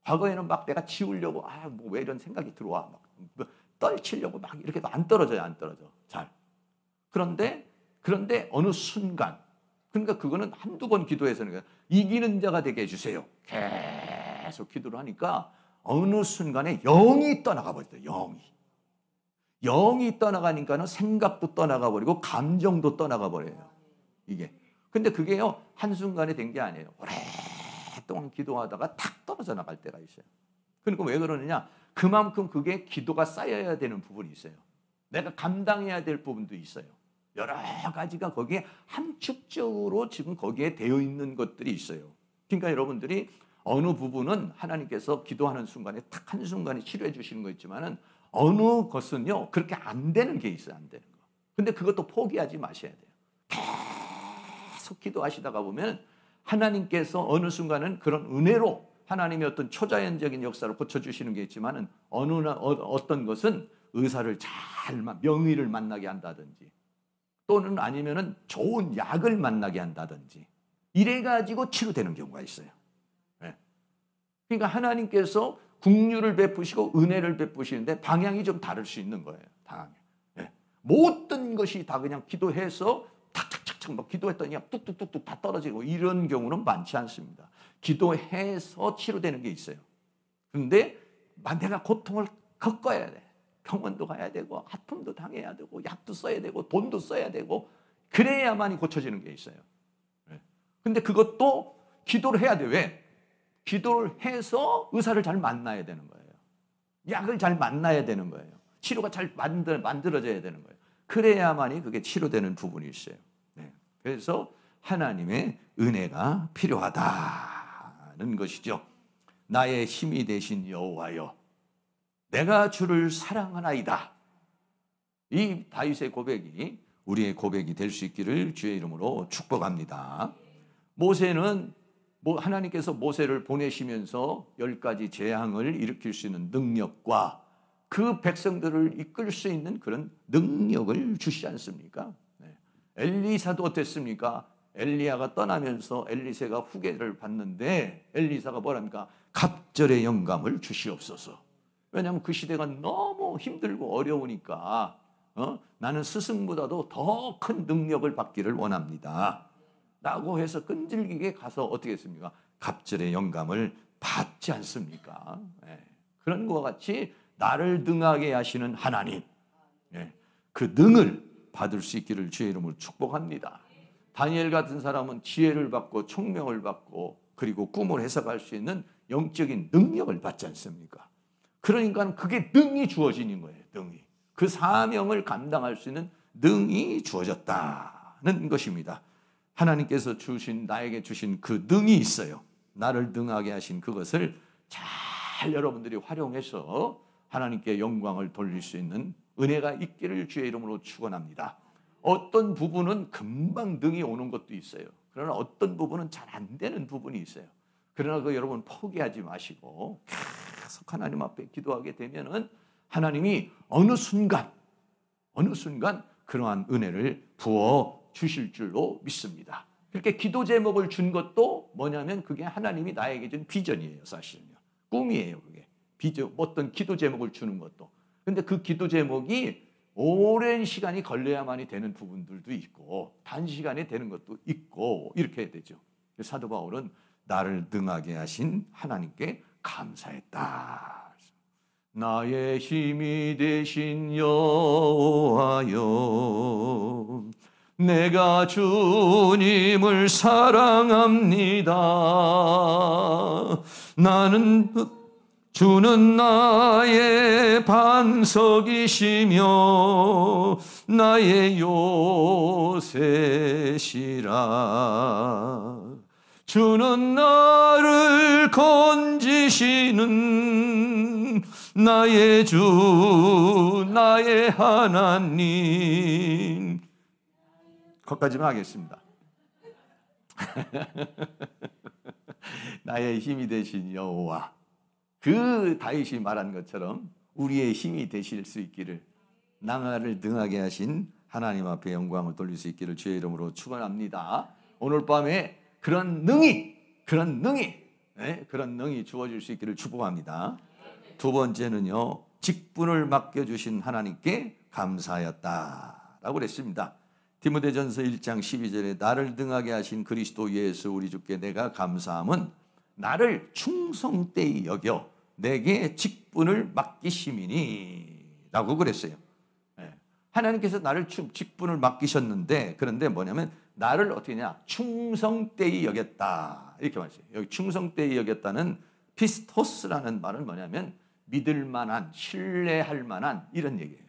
과거에는 막 내가 지우려고 뭐 왜 이런 생각이 들어와 막 떨치려고 막 이렇게도 안 떨어져요. 안 떨어져 잘. 그런데 어느 순간, 그러니까 그거는 한두 번 기도해서는 이기는 자가 되게 해주세요. 계속 기도를 하니까 어느 순간에 영이 떠나가 버리더라고요. 영이 떠나가니까는 생각도 떠나가 버리고 감정도 떠나가 버려요. 이게. 근데 그게요 한순간에 된 게 아니에요. 오랫동안 기도하다가 탁 떨어져 나갈 때가 있어요. 그러니까 왜 그러느냐? 그만큼 그게 기도가 쌓여야 되는 부분이 있어요. 내가 감당해야 될 부분도 있어요. 여러 가지가 거기에 함축적으로 지금 거기에 되어 있는 것들이 있어요. 그러니까 여러분들이 어느 부분은 하나님께서 기도하는 순간에 탁 한순간에 치료해 주시는 거 있지만은 어느 것은요 그렇게 안 되는 게 있어요. 안 되는 거. 근데 그것도 포기하지 마셔야 돼요. 계속 기도하시다가 보면 하나님께서 어느 순간은 그런 은혜로 하나님의 어떤 초자연적인 역사를 고쳐주시는 게 있지만은 어떤 것은 의사를 명의를 만나게 한다든지 또는 아니면은 좋은 약을 만나게 한다든지 이래가지고 치료되는 경우가 있어요. 네. 그러니까 하나님께서 긍휼을 베푸시고 은혜를 베푸시는데 방향이 좀 다를 수 있는 거예요. 방향이. 예. 모든 것이 다 그냥 기도해서 탁탁탁탁 막 기도했더니 뚝뚝뚝뚝 다 떨어지고 이런 경우는 많지 않습니다. 기도해서 치료되는 게 있어요. 그런데 내가 고통을 겪어야 돼. 병원도 가야 되고 아픔도 당해야 되고 약도 써야 되고 돈도 써야 되고 그래야만이 고쳐지는 게 있어요. 근데 그것도 기도를 해야 돼. 왜? 기도를 해서 의사를 잘 만나야 되는 거예요. 약을 잘 만나야 되는 거예요. 치료가 잘 만들어져야 되는 거예요. 그래야만이 그게 치료되는 부분이 있어요. 네. 그래서 하나님의 은혜가 필요하다는 것이죠. 나의 힘이 되신 여호와여, 내가 주를 사랑하나이다. 이 다윗의 고백이 우리의 고백이 될 수 있기를 주의 이름으로 축복합니다. 모세는 하나님께서 모세를 보내시면서 10가지 재앙을 일으킬 수 있는 능력과 그 백성들을 이끌 수 있는 그런 능력을 주시지 않습니까? 네. 엘리사도 어땠습니까? 엘리야가 떠나면서 엘리세가 후계를 받는데 엘리사가 뭐랍니까? 갑절의 영감을 주시옵소서. 왜냐하면 그 시대가 너무 힘들고 어려우니까 나는 스승보다도 더 큰 능력을 받기를 원합니다 라고 해서 끈질기게 가서 어떻게 했습니까? 갑절의 영감을 받지 않습니까? 네. 그런 것과 같이 나를 능하게 하시는 하나님, 네. 그 능을 받을 수 있기를 주의 이름으로 축복합니다. 다니엘 같은 사람은 지혜를 받고 총명을 받고 그리고 꿈을 해석할 수 있는 영적인 능력을 받지 않습니까? 그러니까 그게 능이 주어지는 거예요. 능이. 그 사명을 감당할 수 있는 능이 주어졌다는 것입니다. 하나님께서 나에게 주신 그 능이 있어요. 나를 능하게 하신 그것을 잘 여러분들이 활용해서 하나님께 영광을 돌릴 수 있는 은혜가 있기를 주의 이름으로 축원합니다. 어떤 부분은 금방 능이 오는 것도 있어요. 그러나 어떤 부분은 잘 안 되는 부분이 있어요. 그러나 그 여러분 포기하지 마시고 계속 하나님 앞에 기도하게 되면은 하나님이 어느 순간 그러한 은혜를 부어 주실 줄로 믿습니다. 그렇게 기도 제목을 준 것도 뭐냐면 그게 하나님이 나에게 준 비전이에요. 사실은요. 꿈이에요. 그게. 비전, 어떤 기도 제목을 주는 것도. 근데 그 기도 제목이 오랜 시간이 걸려야만이 되는 부분들도 있고 단시간에 되는 것도 있고 이렇게 해야 되죠. 사도 바울은 나를 능하게 하신 하나님께 감사했다. 나의 힘이 되신 여호와여, 내가 주님을 사랑합니다. 나는 주는 나의 반석이시며 나의 요새시라. 주는 나를 건지시는 나의 주, 나의 하나님. 거기까지만 하겠습니다. 나의 힘이 되신 여호와. 그 다윗이 말한 것처럼 우리의 힘이 되실 수 있기를, 나를 능하게 하신 하나님 앞에 영광을 돌릴 수 있기를 주의 이름으로 축원합니다. 오늘 밤에 그런 능이 주어질 수 있기를 축복합니다. 두 번째는요, 직분을 맡겨주신 하나님께 감사하였다라고 그랬습니다. 디모데전서 1장 12절에 나를 능하게 하신 그리스도 예수 우리 주께 내가 감사함은 나를 충성되이 여겨 내게 직분을 맡기심이니 라고 그랬어요. 하나님께서 나를 직분을 맡기셨는데, 그런데 뭐냐면 나를 어떻게 하냐, 충성되이 여겼다 이렇게 말했어요. 여기 충성되이 여겼다는 피스토스라는 말은 뭐냐면 믿을 만한, 신뢰할 만한 이런 얘기예요.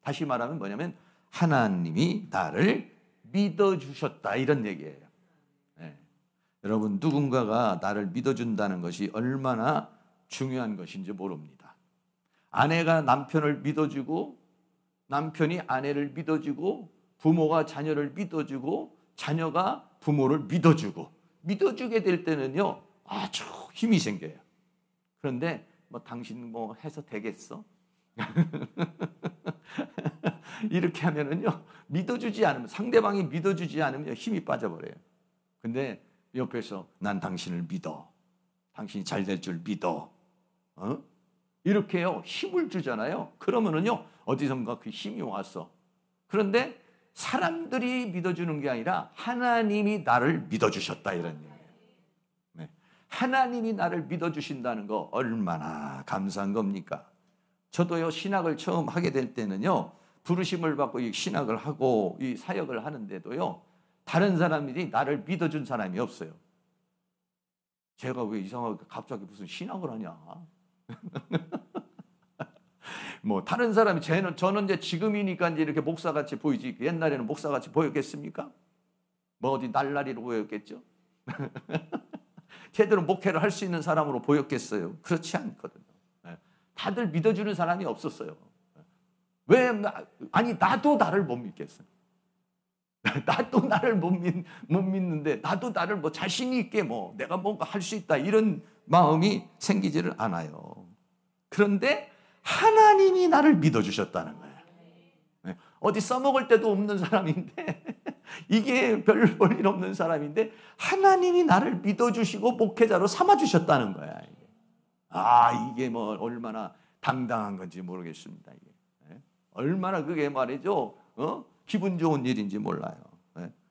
다시 말하면 뭐냐면 하나님이 나를 믿어주셨다 이런 얘기예요. 여러분, 누군가가 나를 믿어준다는 것이 얼마나 중요한 것인지 모릅니다. 아내가 남편을 믿어주고 남편이 아내를 믿어주고 부모가 자녀를 믿어주고 자녀가 부모를 믿어주게 될 때는요, 아주 힘이 생겨요. 그런데 뭐 당신 뭐 해서 되겠어? 이렇게 하면은요, 상대방이 믿어주지 않으면 힘이 빠져버려요. 근데 옆에서 난 당신을 믿어. 당신이 잘 될 줄 믿어. 이렇게요 힘을 주잖아요. 그러면은요 어디선가 그 힘이 왔어. 그런데 사람들이 믿어주는 게 아니라 하나님이 나를 믿어주셨다 이런 얘기예요. 네. 하나님이 나를 믿어주신다는 거 얼마나 감사한 겁니까? 저도요 신학을 처음 하게 될 때는요 부르심을 받고 이 신학을 하고 이 사역을 하는데도요 다른 사람들이 나를 믿어준 사람이 없어요. 제가 왜 이상하게 갑자기 무슨 신학을 하냐? 뭐 다른 사람이 저는 이제 지금이니까 이제 이렇게 목사같이 보이지 옛날에는 목사같이 보였겠습니까? 뭐 어디 날라리로 보였겠죠? 제대로 목회를 할 수 있는 사람으로 보였겠어요? 그렇지 않거든요. 다들 믿어주는 사람이 없었어요. 왜? 아니 나도 나를 못 믿겠어요. 나도 나를 못 믿는데 나도 나를 뭐 자신 있게 뭐 내가 뭔가 할 수 있다 이런 마음이 생기지를 않아요. 그런데 하나님이 나를 믿어주셨다는 거예요. 어디 써먹을 데도 없는 사람인데 이게 별 볼 일 없는 사람인데 하나님이 나를 믿어주시고 목회자로 삼아주셨다는 거야. 이게 뭐 얼마나 당당한 건지 모르겠습니다. 이게. 얼마나 그게 말이죠. 기분 좋은 일인지 몰라요.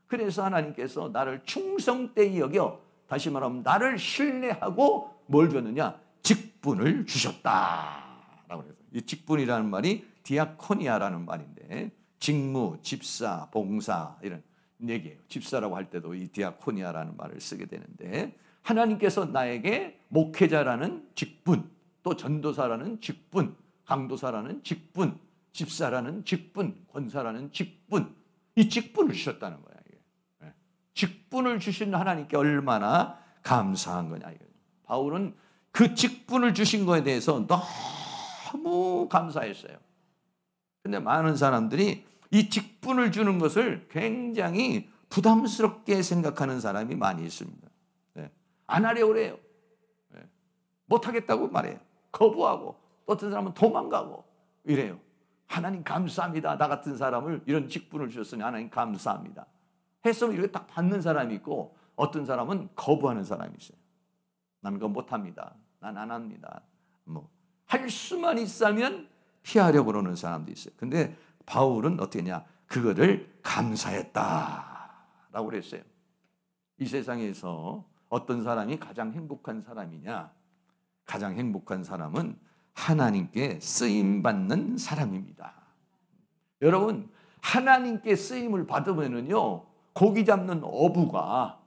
그래서 하나님께서 나를 충성되이 여겨 다시 말하면 나를 신뢰하고 뭘 줬느냐? 직분을 주셨다라고 해서 이 직분이라는 말이 디아코니아라는 말인데 직무, 집사, 봉사 이런 얘기예요. 집사라고 할 때도 이 디아코니아라는 말을 쓰게 되는데 하나님께서 나에게 목회자라는 직분, 또 전도사라는 직분, 강도사라는 직분, 집사라는 직분, 권사라는 직분, 이 직분을 주셨다는 거야. 이게. 직분을 주신 하나님께 얼마나 감사한 거냐. 바울은 그 직분을 주신 거에 대해서 너무 감사했어요. 근데 많은 사람들이 이 직분을 주는 것을 굉장히 부담스럽게 생각하는 사람이 많이 있습니다. 안 하려고 그래요. 못하겠다고 말해요. 거부하고 또 어떤 사람은 도망가고 이래요. 하나님 감사합니다. 나 같은 사람을 이런 직분을 주셨으니 하나님 감사합니다. 해서 이렇게 딱 받는 사람이 있고 어떤 사람은 거부하는 사람이 있어요. 나는 그거 못합니다. 난 안 합니다. 뭐 할 수만 있으면 피하려고 그러는 사람도 있어요. 근데 바울은 어떻게 했냐? 그거를 감사했다라고 그랬어요. 이 세상에서 어떤 사람이 가장 행복한 사람이냐? 가장 행복한 사람은 하나님께 쓰임받는 사람입니다. 여러분, 하나님께 쓰임을 받으면은요, 고기 잡는 어부가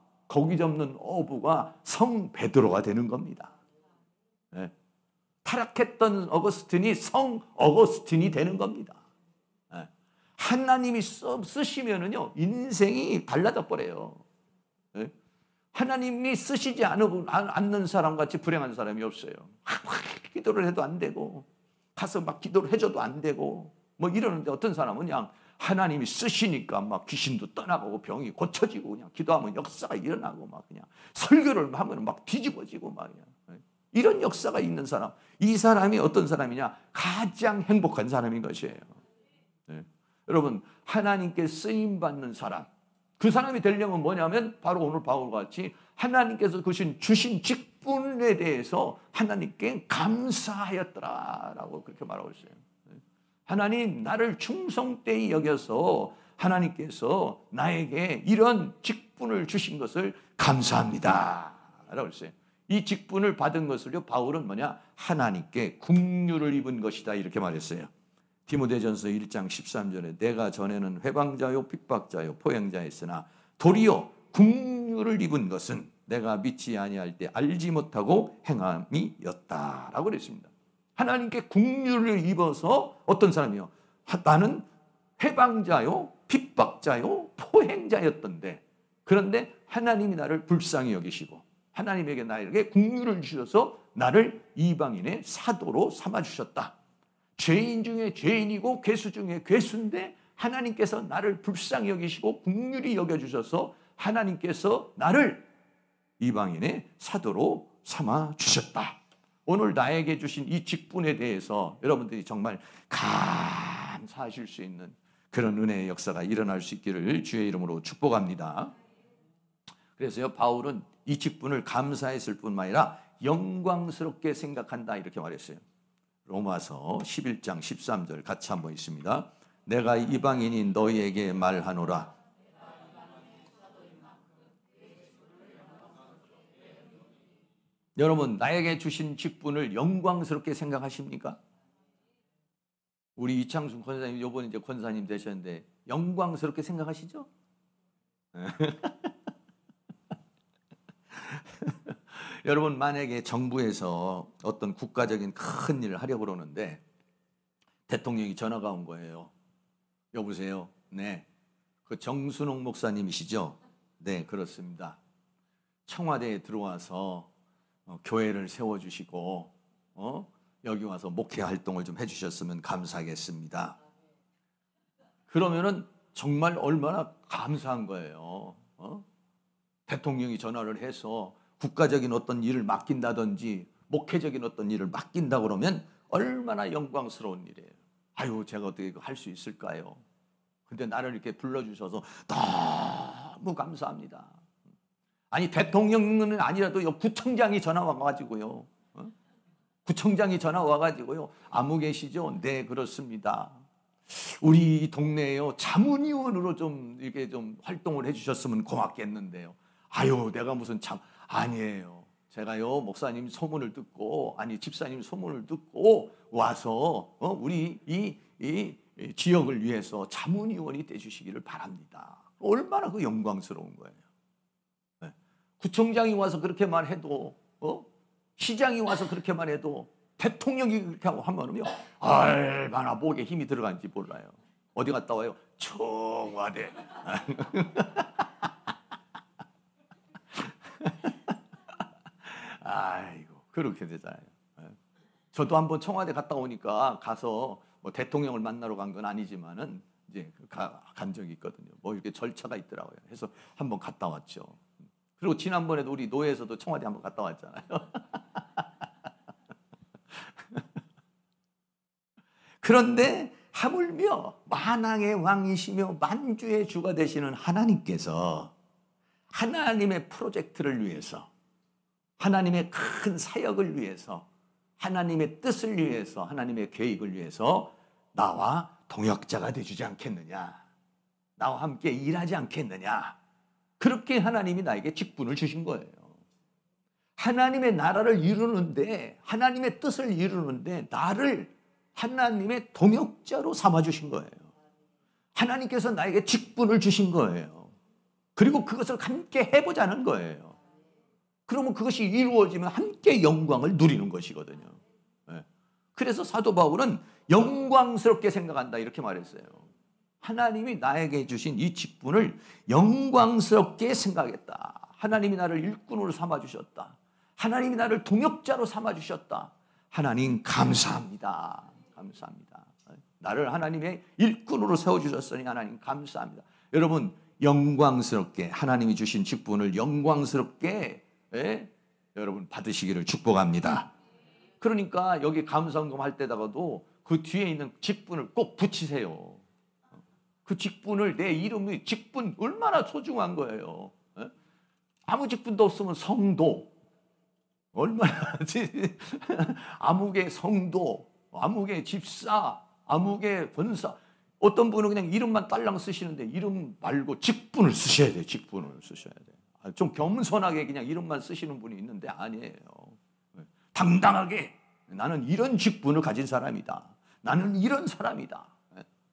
성 베드로가 되는 겁니다. 네. 타락했던 어거스틴이 성 어거스틴이 되는 겁니다. 네. 하나님이 쓰시면은요, 인생이 달라져 버려요. 네. 하나님이 쓰시지 않는 사람같이 불행한 사람이 없어요. 기도를 해도 안 되고 가서 막 기도를 해줘도 안 되고 뭐 이러는데 어떤 사람은 그냥 하나님이 쓰시니까 막 귀신도 떠나가고 병이 고쳐지고 그냥 기도하면 역사가 일어나고 막 그냥 설교를 하면 막 뒤집어지고 막 그냥 이런 역사가 있는 사람, 이 사람이 어떤 사람이냐? 가장 행복한 사람인 것이에요. 네. 여러분, 하나님께 쓰임 받는 사람, 그 사람이 되려면 뭐냐면 바로 오늘 바울과 같이 하나님께서 주신 직분에 대해서 하나님께 감사하였더라라고 그렇게 말하고 있어요. 하나님 나를 충성되이 여겨서 하나님께서 나에게 이런 직분을 주신 것을 감사합니다 라고 했어요. 이 직분을 받은 것을요 바울은 뭐냐? 하나님께 긍휼을 입은 것이다 이렇게 말했어요. 디모데전서 1장 13절에 내가 전에는 회방자요 핍박자요 포행자였으나 도리어 긍휼을 입은 것은 내가 믿지 아니할 때 알지 못하고 행함이었다라고 그랬습니다. 하나님께 긍휼을 입어서 어떤 사람이요? 나는 회방자요 핍박자요 포행자였던데 그런데 하나님이 나를 불쌍히 여기시고 하나님에게 나에게 긍휼을 주셔서 나를 이방인의 사도로 삼아주셨다. 죄인 중에 죄인이고 괴수 중에 괴수인데 하나님께서 나를 불쌍히 여기시고 긍휼히 여겨주셔서 하나님께서 나를 이방인의 사도로 삼아주셨다. 오늘 나에게 주신 이 직분에 대해서 여러분들이 정말 감사하실 수 있는 그런 은혜의 역사가 일어날 수 있기를 주의 이름으로 축복합니다. 그래서요 바울은 이 직분을 감사했을 뿐만 아니라 영광스럽게 생각한다 이렇게 말했어요. 로마서 11장 13절 같이 한번 있습니다. 내가 이방인인 너희에게 말하노라. 여러분, 나에게 주신 직분을 영광스럽게 생각하십니까? 우리 이창순 권사님, 요번에 이제 권사님 되셨는데 영광스럽게 생각하시죠? 여러분, 만약에 정부에서 어떤 국가적인 큰 일을 하려고 그러는데 대통령이 전화가 온 거예요. 여보세요? 네. 그 정순옥 목사님이시죠? 네, 그렇습니다. 청와대에 들어와서 교회를 세워주시고 여기 와서 목회 활동을 좀 해주셨으면 감사하겠습니다. 그러면은 정말 얼마나 감사한 거예요. 대통령이 전화를 해서 국가적인 어떤 일을 맡긴다든지 목회적인 어떤 일을 맡긴다 그러면 얼마나 영광스러운 일이에요. 아유, 제가 어떻게 할 수 있을까요? 근데 나를 이렇게 불러주셔서 너무 감사합니다. 아니, 대통령은 아니라도 구청장이 전화 와가지고요. 구청장이 전화 와가지고요. 아무 계시죠? 네, 그렇습니다. 우리 동네에요, 자문위원으로 좀 이렇게 좀 활동을 해주셨으면 고맙겠는데요. 아유, 내가 무슨 아니에요. 제가요, 목사님 소문을 듣고, 아니, 집사님 소문을 듣고 와서 우리 이 지역을 위해서 자문위원이 되주시기를 바랍니다. 얼마나 그 영광스러운 거예요. 네. 구청장이 와서 그렇게 말해도, 시장이 와서 그렇게 말해도, 대통령이 그렇게 하고 하면요, 얼마나 목에 힘이 들어간지 몰라요. 어디 갔다 와요? 청와대. 아이고, 그렇게 되잖아요. 저도 한번 청와대 갔다 오니까 가서 뭐 대통령을 만나러 간 건 아니지만은 이제 간 적이 있거든요. 뭐 이렇게 절차가 있더라고요. 해서 한번 갔다 왔죠. 그리고 지난번에도 우리 노회에서도 청와대 한번 갔다 왔잖아요. 그런데 하물며 만왕의 왕이시며 만주의 주가 되시는 하나님께서 하나님의 프로젝트를 위해서, 하나님의 큰 사역을 위해서, 하나님의 뜻을 위해서, 하나님의 계획을 위해서 나와 동역자가 되주지 않겠느냐, 나와 함께 일하지 않겠느냐, 그렇게 하나님이 나에게 직분을 주신 거예요. 하나님의 나라를 이루는데, 하나님의 뜻을 이루는데 나를 하나님의 동역자로 삼아주신 거예요. 하나님께서 나에게 직분을 주신 거예요. 그리고 그것을 함께 해보자는 거예요. 그러면 그것이 이루어지면 함께 영광을 누리는 것이거든요. 그래서 사도 바울은 영광스럽게 생각한다 이렇게 말했어요. 하나님이 나에게 주신 이 직분을 영광스럽게 생각했다. 하나님이 나를 일꾼으로 삼아주셨다. 하나님이 나를 동역자로 삼아주셨다. 하나님 감사합니다. 감사합니다. 나를 하나님의 일꾼으로 세워주셨으니 하나님 감사합니다. 여러분, 영광스럽게 하나님이 주신 직분을 영광스럽게 여러분 받으시기를 축복합니다. 그러니까 여기 감사헌금 할 때다가도 그 뒤에 있는 직분을 꼭 붙이세요. 그 직분을, 내 이름이 직분 얼마나 소중한 거예요. 아무 직분도 없으면 성도, 얼마나 아무개 성도, 아무개 집사, 아무개 권사. 어떤 분은 그냥 이름만 딸랑 쓰시는데 이름 말고 직분을 쓰셔야 돼요. 직분을 쓰셔야 돼요. 좀 겸손하게 그냥 이름만 쓰시는 분이 있는데 아니에요. 당당하게 나는 이런 직분을 가진 사람이다. 나는 이런 사람이다.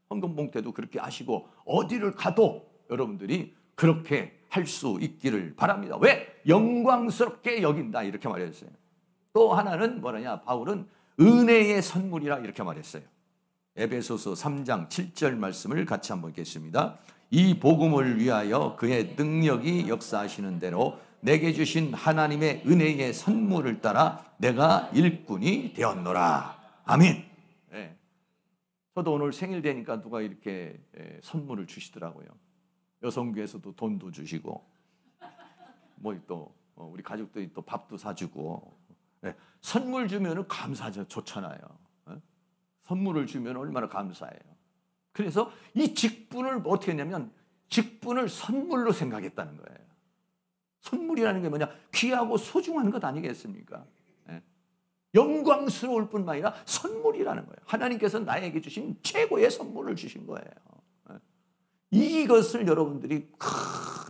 헌금봉태도 그렇게 하시고 어디를 가도 여러분들이 그렇게 할 수 있기를 바랍니다. 왜? 영광스럽게 여긴다 이렇게 말했어요. 또 하나는 뭐냐? 바울은 은혜의 선물이라 이렇게 말했어요. 에베소서 3장 7절 말씀을 같이 한번 읽겠습니다. 이 복음을 위하여 그의 능력이 역사하시는 대로 내게 주신 하나님의 은혜의 선물을 따라 내가 일꾼이 되었노라. 아멘. 네. 저도 오늘 생일 되니까 누가 이렇게 선물을 주시더라고요. 여성교에서도 돈도 주시고, 뭐 또 우리 가족들이 또 밥도 사주고. 네. 선물 주면은 감사하죠. 좋잖아요. 선물을 주면 얼마나 감사해요. 그래서 이 직분을 어떻게 했냐면 직분을 선물로 생각했다는 거예요. 선물이라는 게 뭐냐? 귀하고 소중한 것 아니겠습니까? 영광스러울 뿐만 아니라 선물이라는 거예요. 하나님께서 나에게 주신 최고의 선물을 주신 거예요. 이것을 여러분들이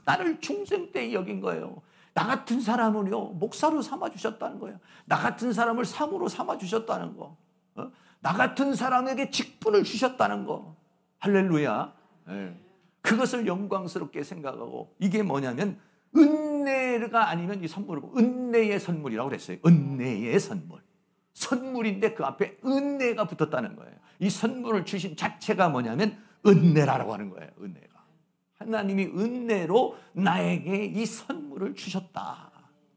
나를 중생 때 여긴 거예요. 나 같은 사람을요 목사로 삼아주셨다는 거예요. 나 같은 사람을 사모로 삼아주셨다는 거. 나 같은 사람에게 직분을 주셨다는 거. 할렐루야. 그것을 영광스럽게 생각하고, 이게 뭐냐면 은혜가 아니면 이 선물을 은혜의 선물이라고 그랬어요. 은혜의 선물. 선물인데 그 앞에 은혜가 붙었다는 거예요. 이 선물을 주신 자체가 뭐냐면 은혜라고 하는 거예요. 은혜가. 하나님이 은혜로 나에게 이 선물을 주셨다.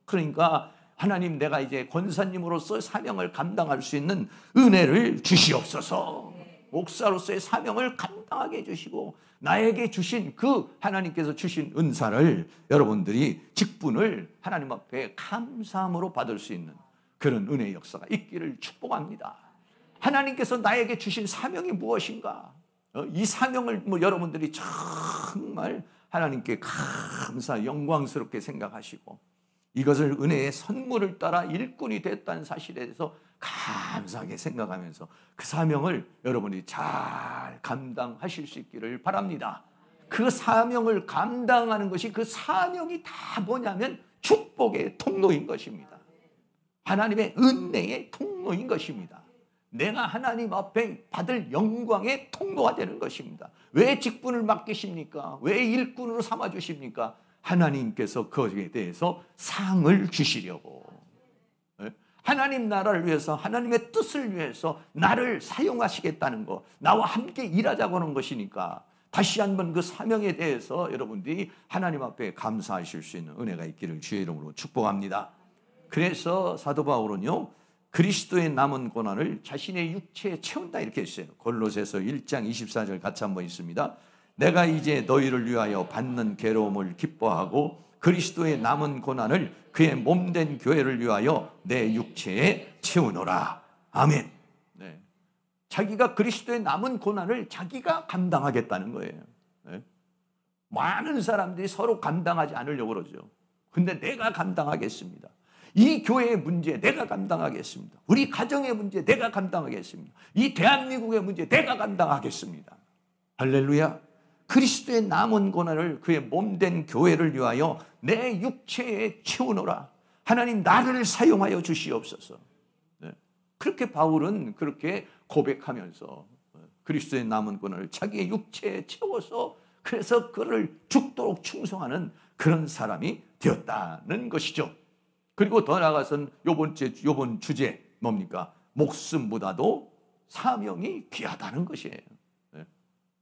그러니까 하나님, 내가 이제 권사님으로서 사명을 감당할 수 있는 은혜를 주시옵소서. 목사로서의 사명을 감당하게 해주시고, 나에게 주신 그 하나님께서 주신 은사를 여러분들이 직분을 하나님 앞에 감사함으로 받을 수 있는 그런 은혜의 역사가 있기를 축복합니다. 하나님께서 나에게 주신 사명이 무엇인가? 이 사명을 여러분들이 정말 하나님께 감사, 영광스럽게 생각하시고, 이것을 은혜의 선물을 따라 일꾼이 됐다는 사실에 대해서 감사하게 생각하면서 그 사명을 여러분이 잘 감당하실 수 있기를 바랍니다. 그 사명을 감당하는 것이, 그 사명이 다 뭐냐면 축복의 통로인 것입니다. 하나님의 은혜의 통로인 것입니다. 내가 하나님 앞에 받을 영광의 통로가 되는 것입니다. 왜 직분을 맡기십니까? 왜 일꾼으로 삼아주십니까? 하나님께서 그것에 대해서 상을 주시려고, 하나님 나라를 위해서, 하나님의 뜻을 위해서 나를 사용하시겠다는 거, 나와 함께 일하자고 하는 것이니까 다시 한번 그 사명에 대해서 여러분들이 하나님 앞에 감사하실 수 있는 은혜가 있기를 주의 이름으로 축복합니다. 그래서 사도 바울은요, 그리스도의 남은 고난을 자신의 육체에 채운다 이렇게 했어요. 골로새서 1장 24절 같이 한번 있습니다. 내가 이제 너희를 위하여 받는 괴로움을 기뻐하고 그리스도의 남은 고난을 그의 몸된 교회를 위하여 내 육체에 채우노라. 아멘. 네. 자기가 그리스도의 남은 고난을 자기가 감당하겠다는 거예요. 네. 많은 사람들이 서로 감당하지 않으려고 그러죠. 근데 내가 감당하겠습니다. 이 교회의 문제 내가 감당하겠습니다. 우리 가정의 문제 내가 감당하겠습니다. 이 대한민국의 문제 내가 감당하겠습니다. 할렐루야. 그리스도의 남은 고난을 그의 몸된 교회를 위하여 내 육체에 채우노라. 하나님 나를 사용하여 주시옵소서. 네. 그렇게 바울은 그렇게 고백하면서 그리스도의 남은 고난을 자기의 육체에 채워서, 그래서 그를 죽도록 충성하는 그런 사람이 되었다는 것이죠. 그리고 더 나아가서는 요번 주제 뭡니까? 목숨보다도 사명이 귀하다는 것이에요.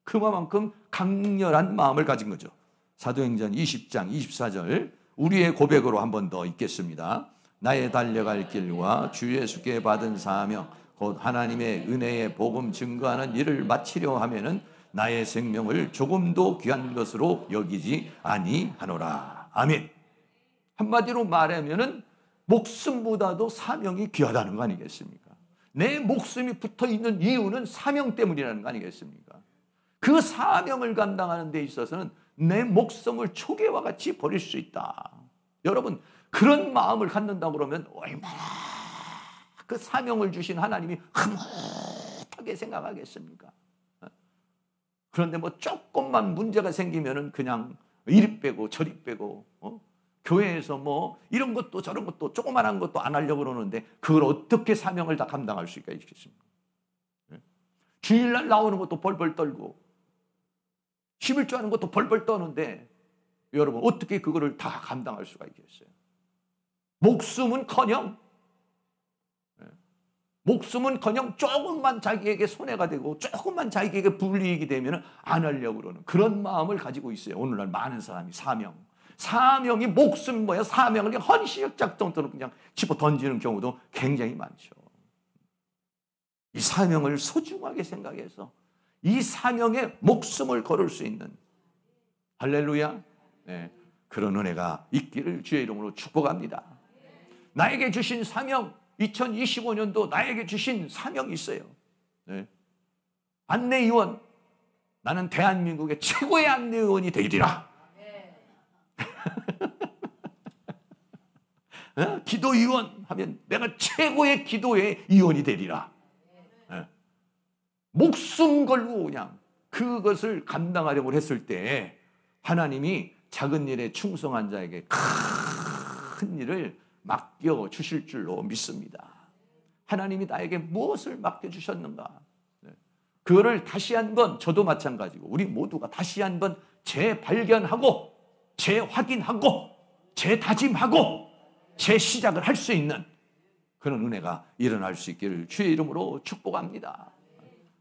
그만큼 강렬한 마음을 가진 거죠. 사도행전 20장 24절 우리의 고백으로 한 번 더 읽겠습니다. 나의 달려갈 길과 주 예수께 받은 사명 곧 하나님의 은혜의 복음 증거하는 일을 마치려 하면은 나의 생명을 조금도 귀한 것으로 여기지 아니하노라. 아멘. 한마디로 말하면은 목숨보다도 사명이 귀하다는 거 아니겠습니까? 내 목숨이 붙어 있는 이유는 사명 때문이라는 거 아니겠습니까? 그 사명을 감당하는 데 있어서는 내 목숨을 초계와 같이 버릴 수 있다. 여러분, 그런 마음을 갖는다고 그러면 얼마나 그 사명을 주신 하나님이 흐뭇하게 생각하겠습니까? 그런데 뭐 조금만 문제가 생기면은 그냥 이리 빼고 저리 빼고, 교회에서 뭐 이런 것도 저런 것도 조그만한 것도 안 하려고 그러는데 그걸 어떻게 사명을 다 감당할 수가 있겠습니까? 주일날 나오는 것도 벌벌 떨고 11조 하는 것도 벌벌 떠는데 여러분 어떻게 그거를 다 감당할 수가 있겠어요? 목숨은커녕 조금만 자기에게 손해가 되고 조금만 자기에게 불이익이 되면 안 하려고 그러는 그런 마음을 가지고 있어요. 오늘날 많은 사람이 사명이 목숨 뭐야? 사명을 그냥 헌시적 작정처럼 그냥 집어 던지는 경우도 굉장히 많죠. 이 사명을 소중하게 생각해서 이 사명에 목숨을 걸을 수 있는 할렐루야. 네, 그런 은혜가 있기를 주의 이름으로 축복합니다. 나에게 주신 사명 2025년도 나에게 주신 사명이 있어요. 네. 안내위원, 나는 대한민국의 최고의 안내위원이 되리라. 기도위원 하면 내가 최고의 기도의 위원이 되리라. 목숨 걸고 그냥 그것을 감당하려고 했을 때 하나님이 작은 일에 충성한 자에게 큰 일을 맡겨 주실 줄로 믿습니다. 하나님이 나에게 무엇을 맡겨 주셨는가? 그거를 다시 한번 저도 마찬가지고 우리 모두가 다시 한번 재발견하고 재확인하고 재다짐하고 재시작을 할 수 있는 그런 은혜가 일어날 수 있기를 주의 이름으로 축복합니다.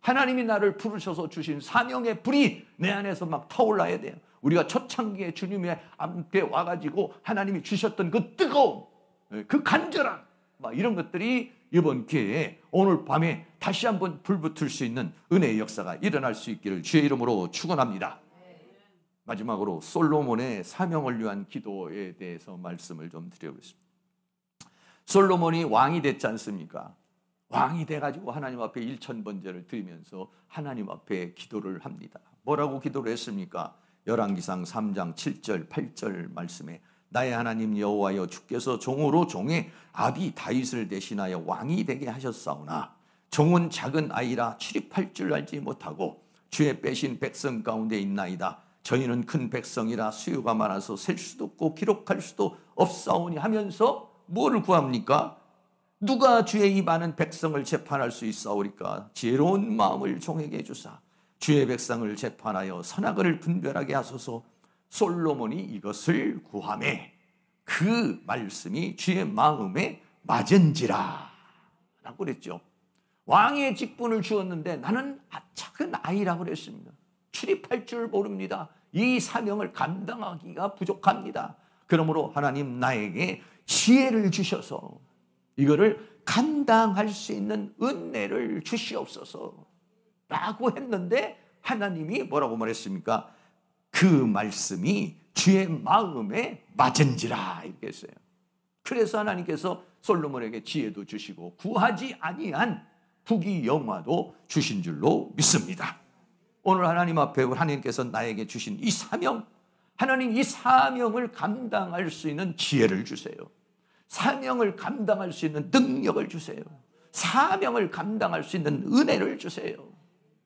하나님이 나를 부르셔서 주신 사명의 불이 내 안에서 막 타올라야 돼요. 우리가 초창기에 주님의 앞에 와가지고 하나님이 주셨던 그 뜨거움, 그 간절함, 막 이런 것들이 이번 기회에 오늘 밤에 다시 한번 불붙을 수 있는 은혜의 역사가 일어날 수 있기를 주의 이름으로 축원합니다. 마지막으로 솔로몬의 사명을 위한 기도에 대해서 말씀을 좀 드려보겠습니다. 솔로몬이 왕이 됐지 않습니까? 왕이 돼가지고 하나님 앞에 1000번제를 드리면서 하나님 앞에 기도를 합니다. 뭐라고 기도를 했습니까? 열왕기상 3장 7절 8절 말씀에 나의 하나님 여호와여 주께서 종으로 종의 아비 다윗을 대신하여 왕이 되게 하셨사오나 종은 작은 아이라 출입할 줄 알지 못하고 주의 빼신 백성 가운데 있나이다. 저희는 큰 백성이라 수요가 많아서 셀 수도 없고 기록할 수도 없사오니 하면서 뭐를 구합니까? 누가 주의 이 많은 백성을 재판할 수 있사오리까? 지혜로운 마음을 종에게 주사 주의 백성을 재판하여 선악을 분별하게 하소서. 솔로몬이 이것을 구하매 그 말씀이 주의 마음에 맞은지라 라고 그랬죠. 왕의 직분을 주었는데 나는 작은 아이라고 그랬습니다. 출입할 줄 모릅니다. 이 사명을 감당하기가 부족합니다. 그러므로 하나님 나에게 지혜를 주셔서 이거를 감당할 수 있는 은혜를 주시옵소서 라고 했는데 하나님이 뭐라고 말했습니까? 그 말씀이 주의 마음에 맞은지라 이렇게 했어요. 그래서 하나님께서 솔로몬에게 지혜도 주시고 구하지 아니한 부귀영화도 주신 줄로 믿습니다. 오늘 하나님 앞에 하나님께서 나에게 주신 이 사명, 하나님 이 사명을 감당할 수 있는 지혜를 주세요. 사명을 감당할 수 있는 능력을 주세요. 사명을 감당할 수 있는 은혜를 주세요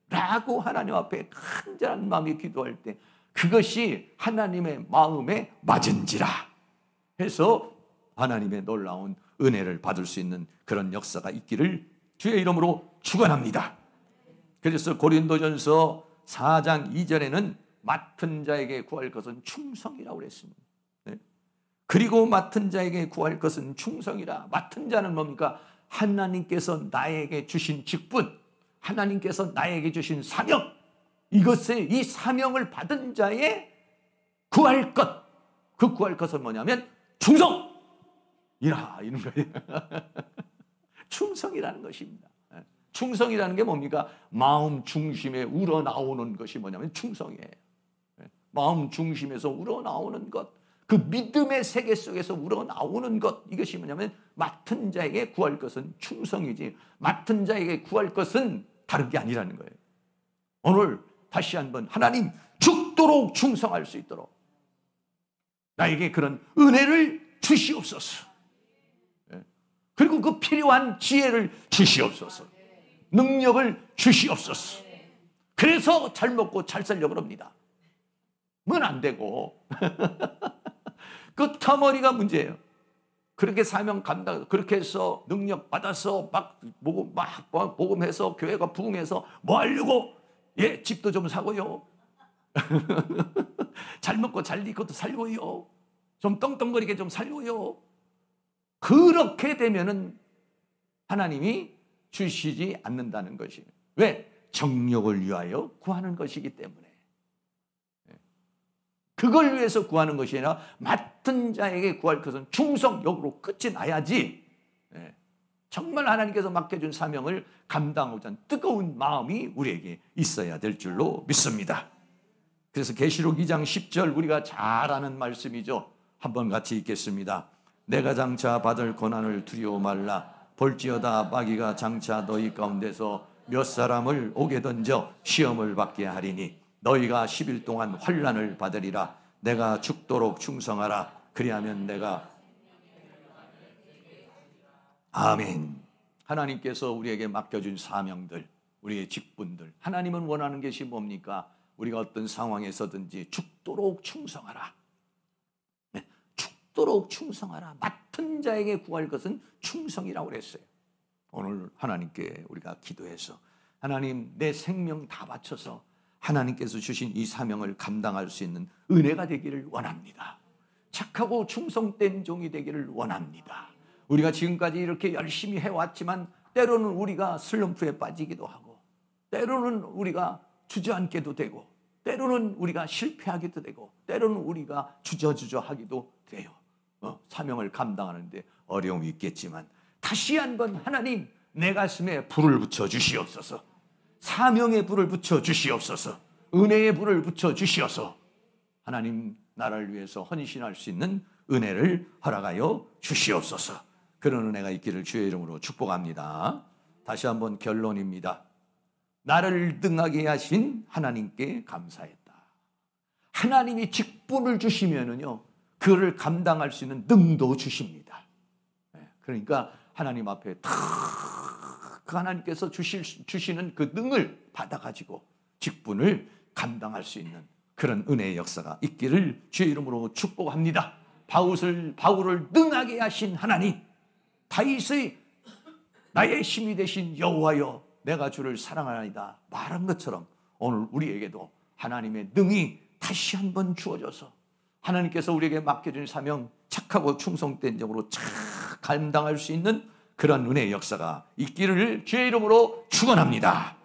라고 하나님 앞에 간절한 마음이 기도할 때 그것이 하나님의 마음에 맞은지라 해서 하나님의 놀라운 은혜를 받을 수 있는 그런 역사가 있기를 주의 이름으로 축원합니다. 그래서 고린도전서 4장 2절에는 맡은 자에게 구할 것은 충성이라고 그랬습니다. 그리고 맡은 자에게 구할 것은 충성이라. 맡은 자는 뭡니까? 하나님께서 나에게 주신 직분, 하나님께서 나에게 주신 사명, 이것을 이 사명을 받은 자의 구할 것, 그 구할 것은 뭐냐면 충성이라 이런 거예요. 충성이라는 것입니다. 충성이라는 게 뭡니까? 마음 중심에 우러나오는 것이 뭐냐면 충성이에요. 마음 중심에서 우러나오는 것, 그 믿음의 세계 속에서 우러나오는 것, 이것이 뭐냐면 맡은 자에게 구할 것은 충성이지 맡은 자에게 구할 것은 다른 게 아니라는 거예요. 오늘 다시 한번 하나님 죽도록 충성할 수 있도록 나에게 그런 은혜를 주시옵소서. 그리고 그 필요한 지혜를 주시옵소서. 능력을 주시옵소서. 그래서 잘 먹고 잘 살려고 합니다. 문 안 되고 그 터머리가 문제예요. 그렇게 사명 감당, 그렇게 해서 능력 받아서 막 복음해서 교회가 부흥해서 뭐 하려고? 예, 집도 좀 사고요. 잘 먹고 잘 입고도 살고요. 좀 떵떵거리게 좀 살고요. 그렇게 되면은 하나님이 주시지 않는다는 것이에요. 왜? 정욕을 위하여 구하는 것이기 때문에. 그걸 위해서 구하는 것이 아니라 맡은 자에게 구할 것은 충성역으로 끝이 나야지. 정말 하나님께서 맡겨준 사명을 감당하고자 하는 뜨거운 마음이 우리에게 있어야 될 줄로 믿습니다. 그래서 계시록 2장 10절 우리가 잘 아는 말씀이죠. 한번 같이 읽겠습니다. 내가 장차 받을 고난을 두려워 말라. 볼지어다 마귀가 장차 너희 가운데서 몇 사람을 옥에 던져 시험을 받게 하리니 너희가 10일 동안 환난을 받으리라. 내가 죽도록 충성하라. 그리하면 내가 아멘. 하나님께서 우리에게 맡겨준 사명들, 우리의 직분들, 하나님은 원하는 것이 뭡니까? 우리가 어떤 상황에서든지 죽도록 충성하라. 네, 죽도록 충성하라. 맡은 자에게 구할 것은 충성이라고 그랬어요. 오늘 하나님께 우리가 기도해서 하나님, 내 생명 다 바쳐서 하나님께서 주신 이 사명을 감당할 수 있는 은혜가 되기를 원합니다. 착하고 충성된 종이 되기를 원합니다. 우리가 지금까지 이렇게 열심히 해왔지만 때로는 우리가 슬럼프에 빠지기도 하고, 때로는 우리가 주저앉게도 되고, 때로는 우리가 실패하기도 되고, 때로는 우리가 주저하기도 돼요. 사명을 감당하는데 어려움이 있겠지만 다시 한번 하나님, 내 가슴에 불을 붙여 주시옵소서. 사명의 불을 붙여 주시옵소서. 은혜의 불을 붙여 주시옵소서. 하나님 나라를 위해서 헌신할 수 있는 은혜를 허락하여 주시옵소서. 그런 은혜가 있기를 주의 이름으로 축복합니다. 다시 한번 결론입니다. 나를 등하게 하신 하나님께 감사했다. 하나님이 직분을 주시면은요, 그를 감당할 수 있는 능도 주십니다. 그러니까 하나님 앞에 그 하나님께서 주시는 그 능을 받아가지고 직분을 감당할 수 있는 그런 은혜의 역사가 있기를 주의 이름으로 축복합니다. 바울을 능하게 하신 하나님, 다윗의 나의 힘이 되신 여호와여, 내가 주를 사랑하나이다 말한 것처럼 오늘 우리에게도 하나님의 능이 다시 한번 주어져서 하나님께서 우리에게 맡겨준 사명 착하고 충성된 점으로 잘 감당할 수 있는 그런 은혜의 역사가 있기를 주의 이름으로 축원합니다.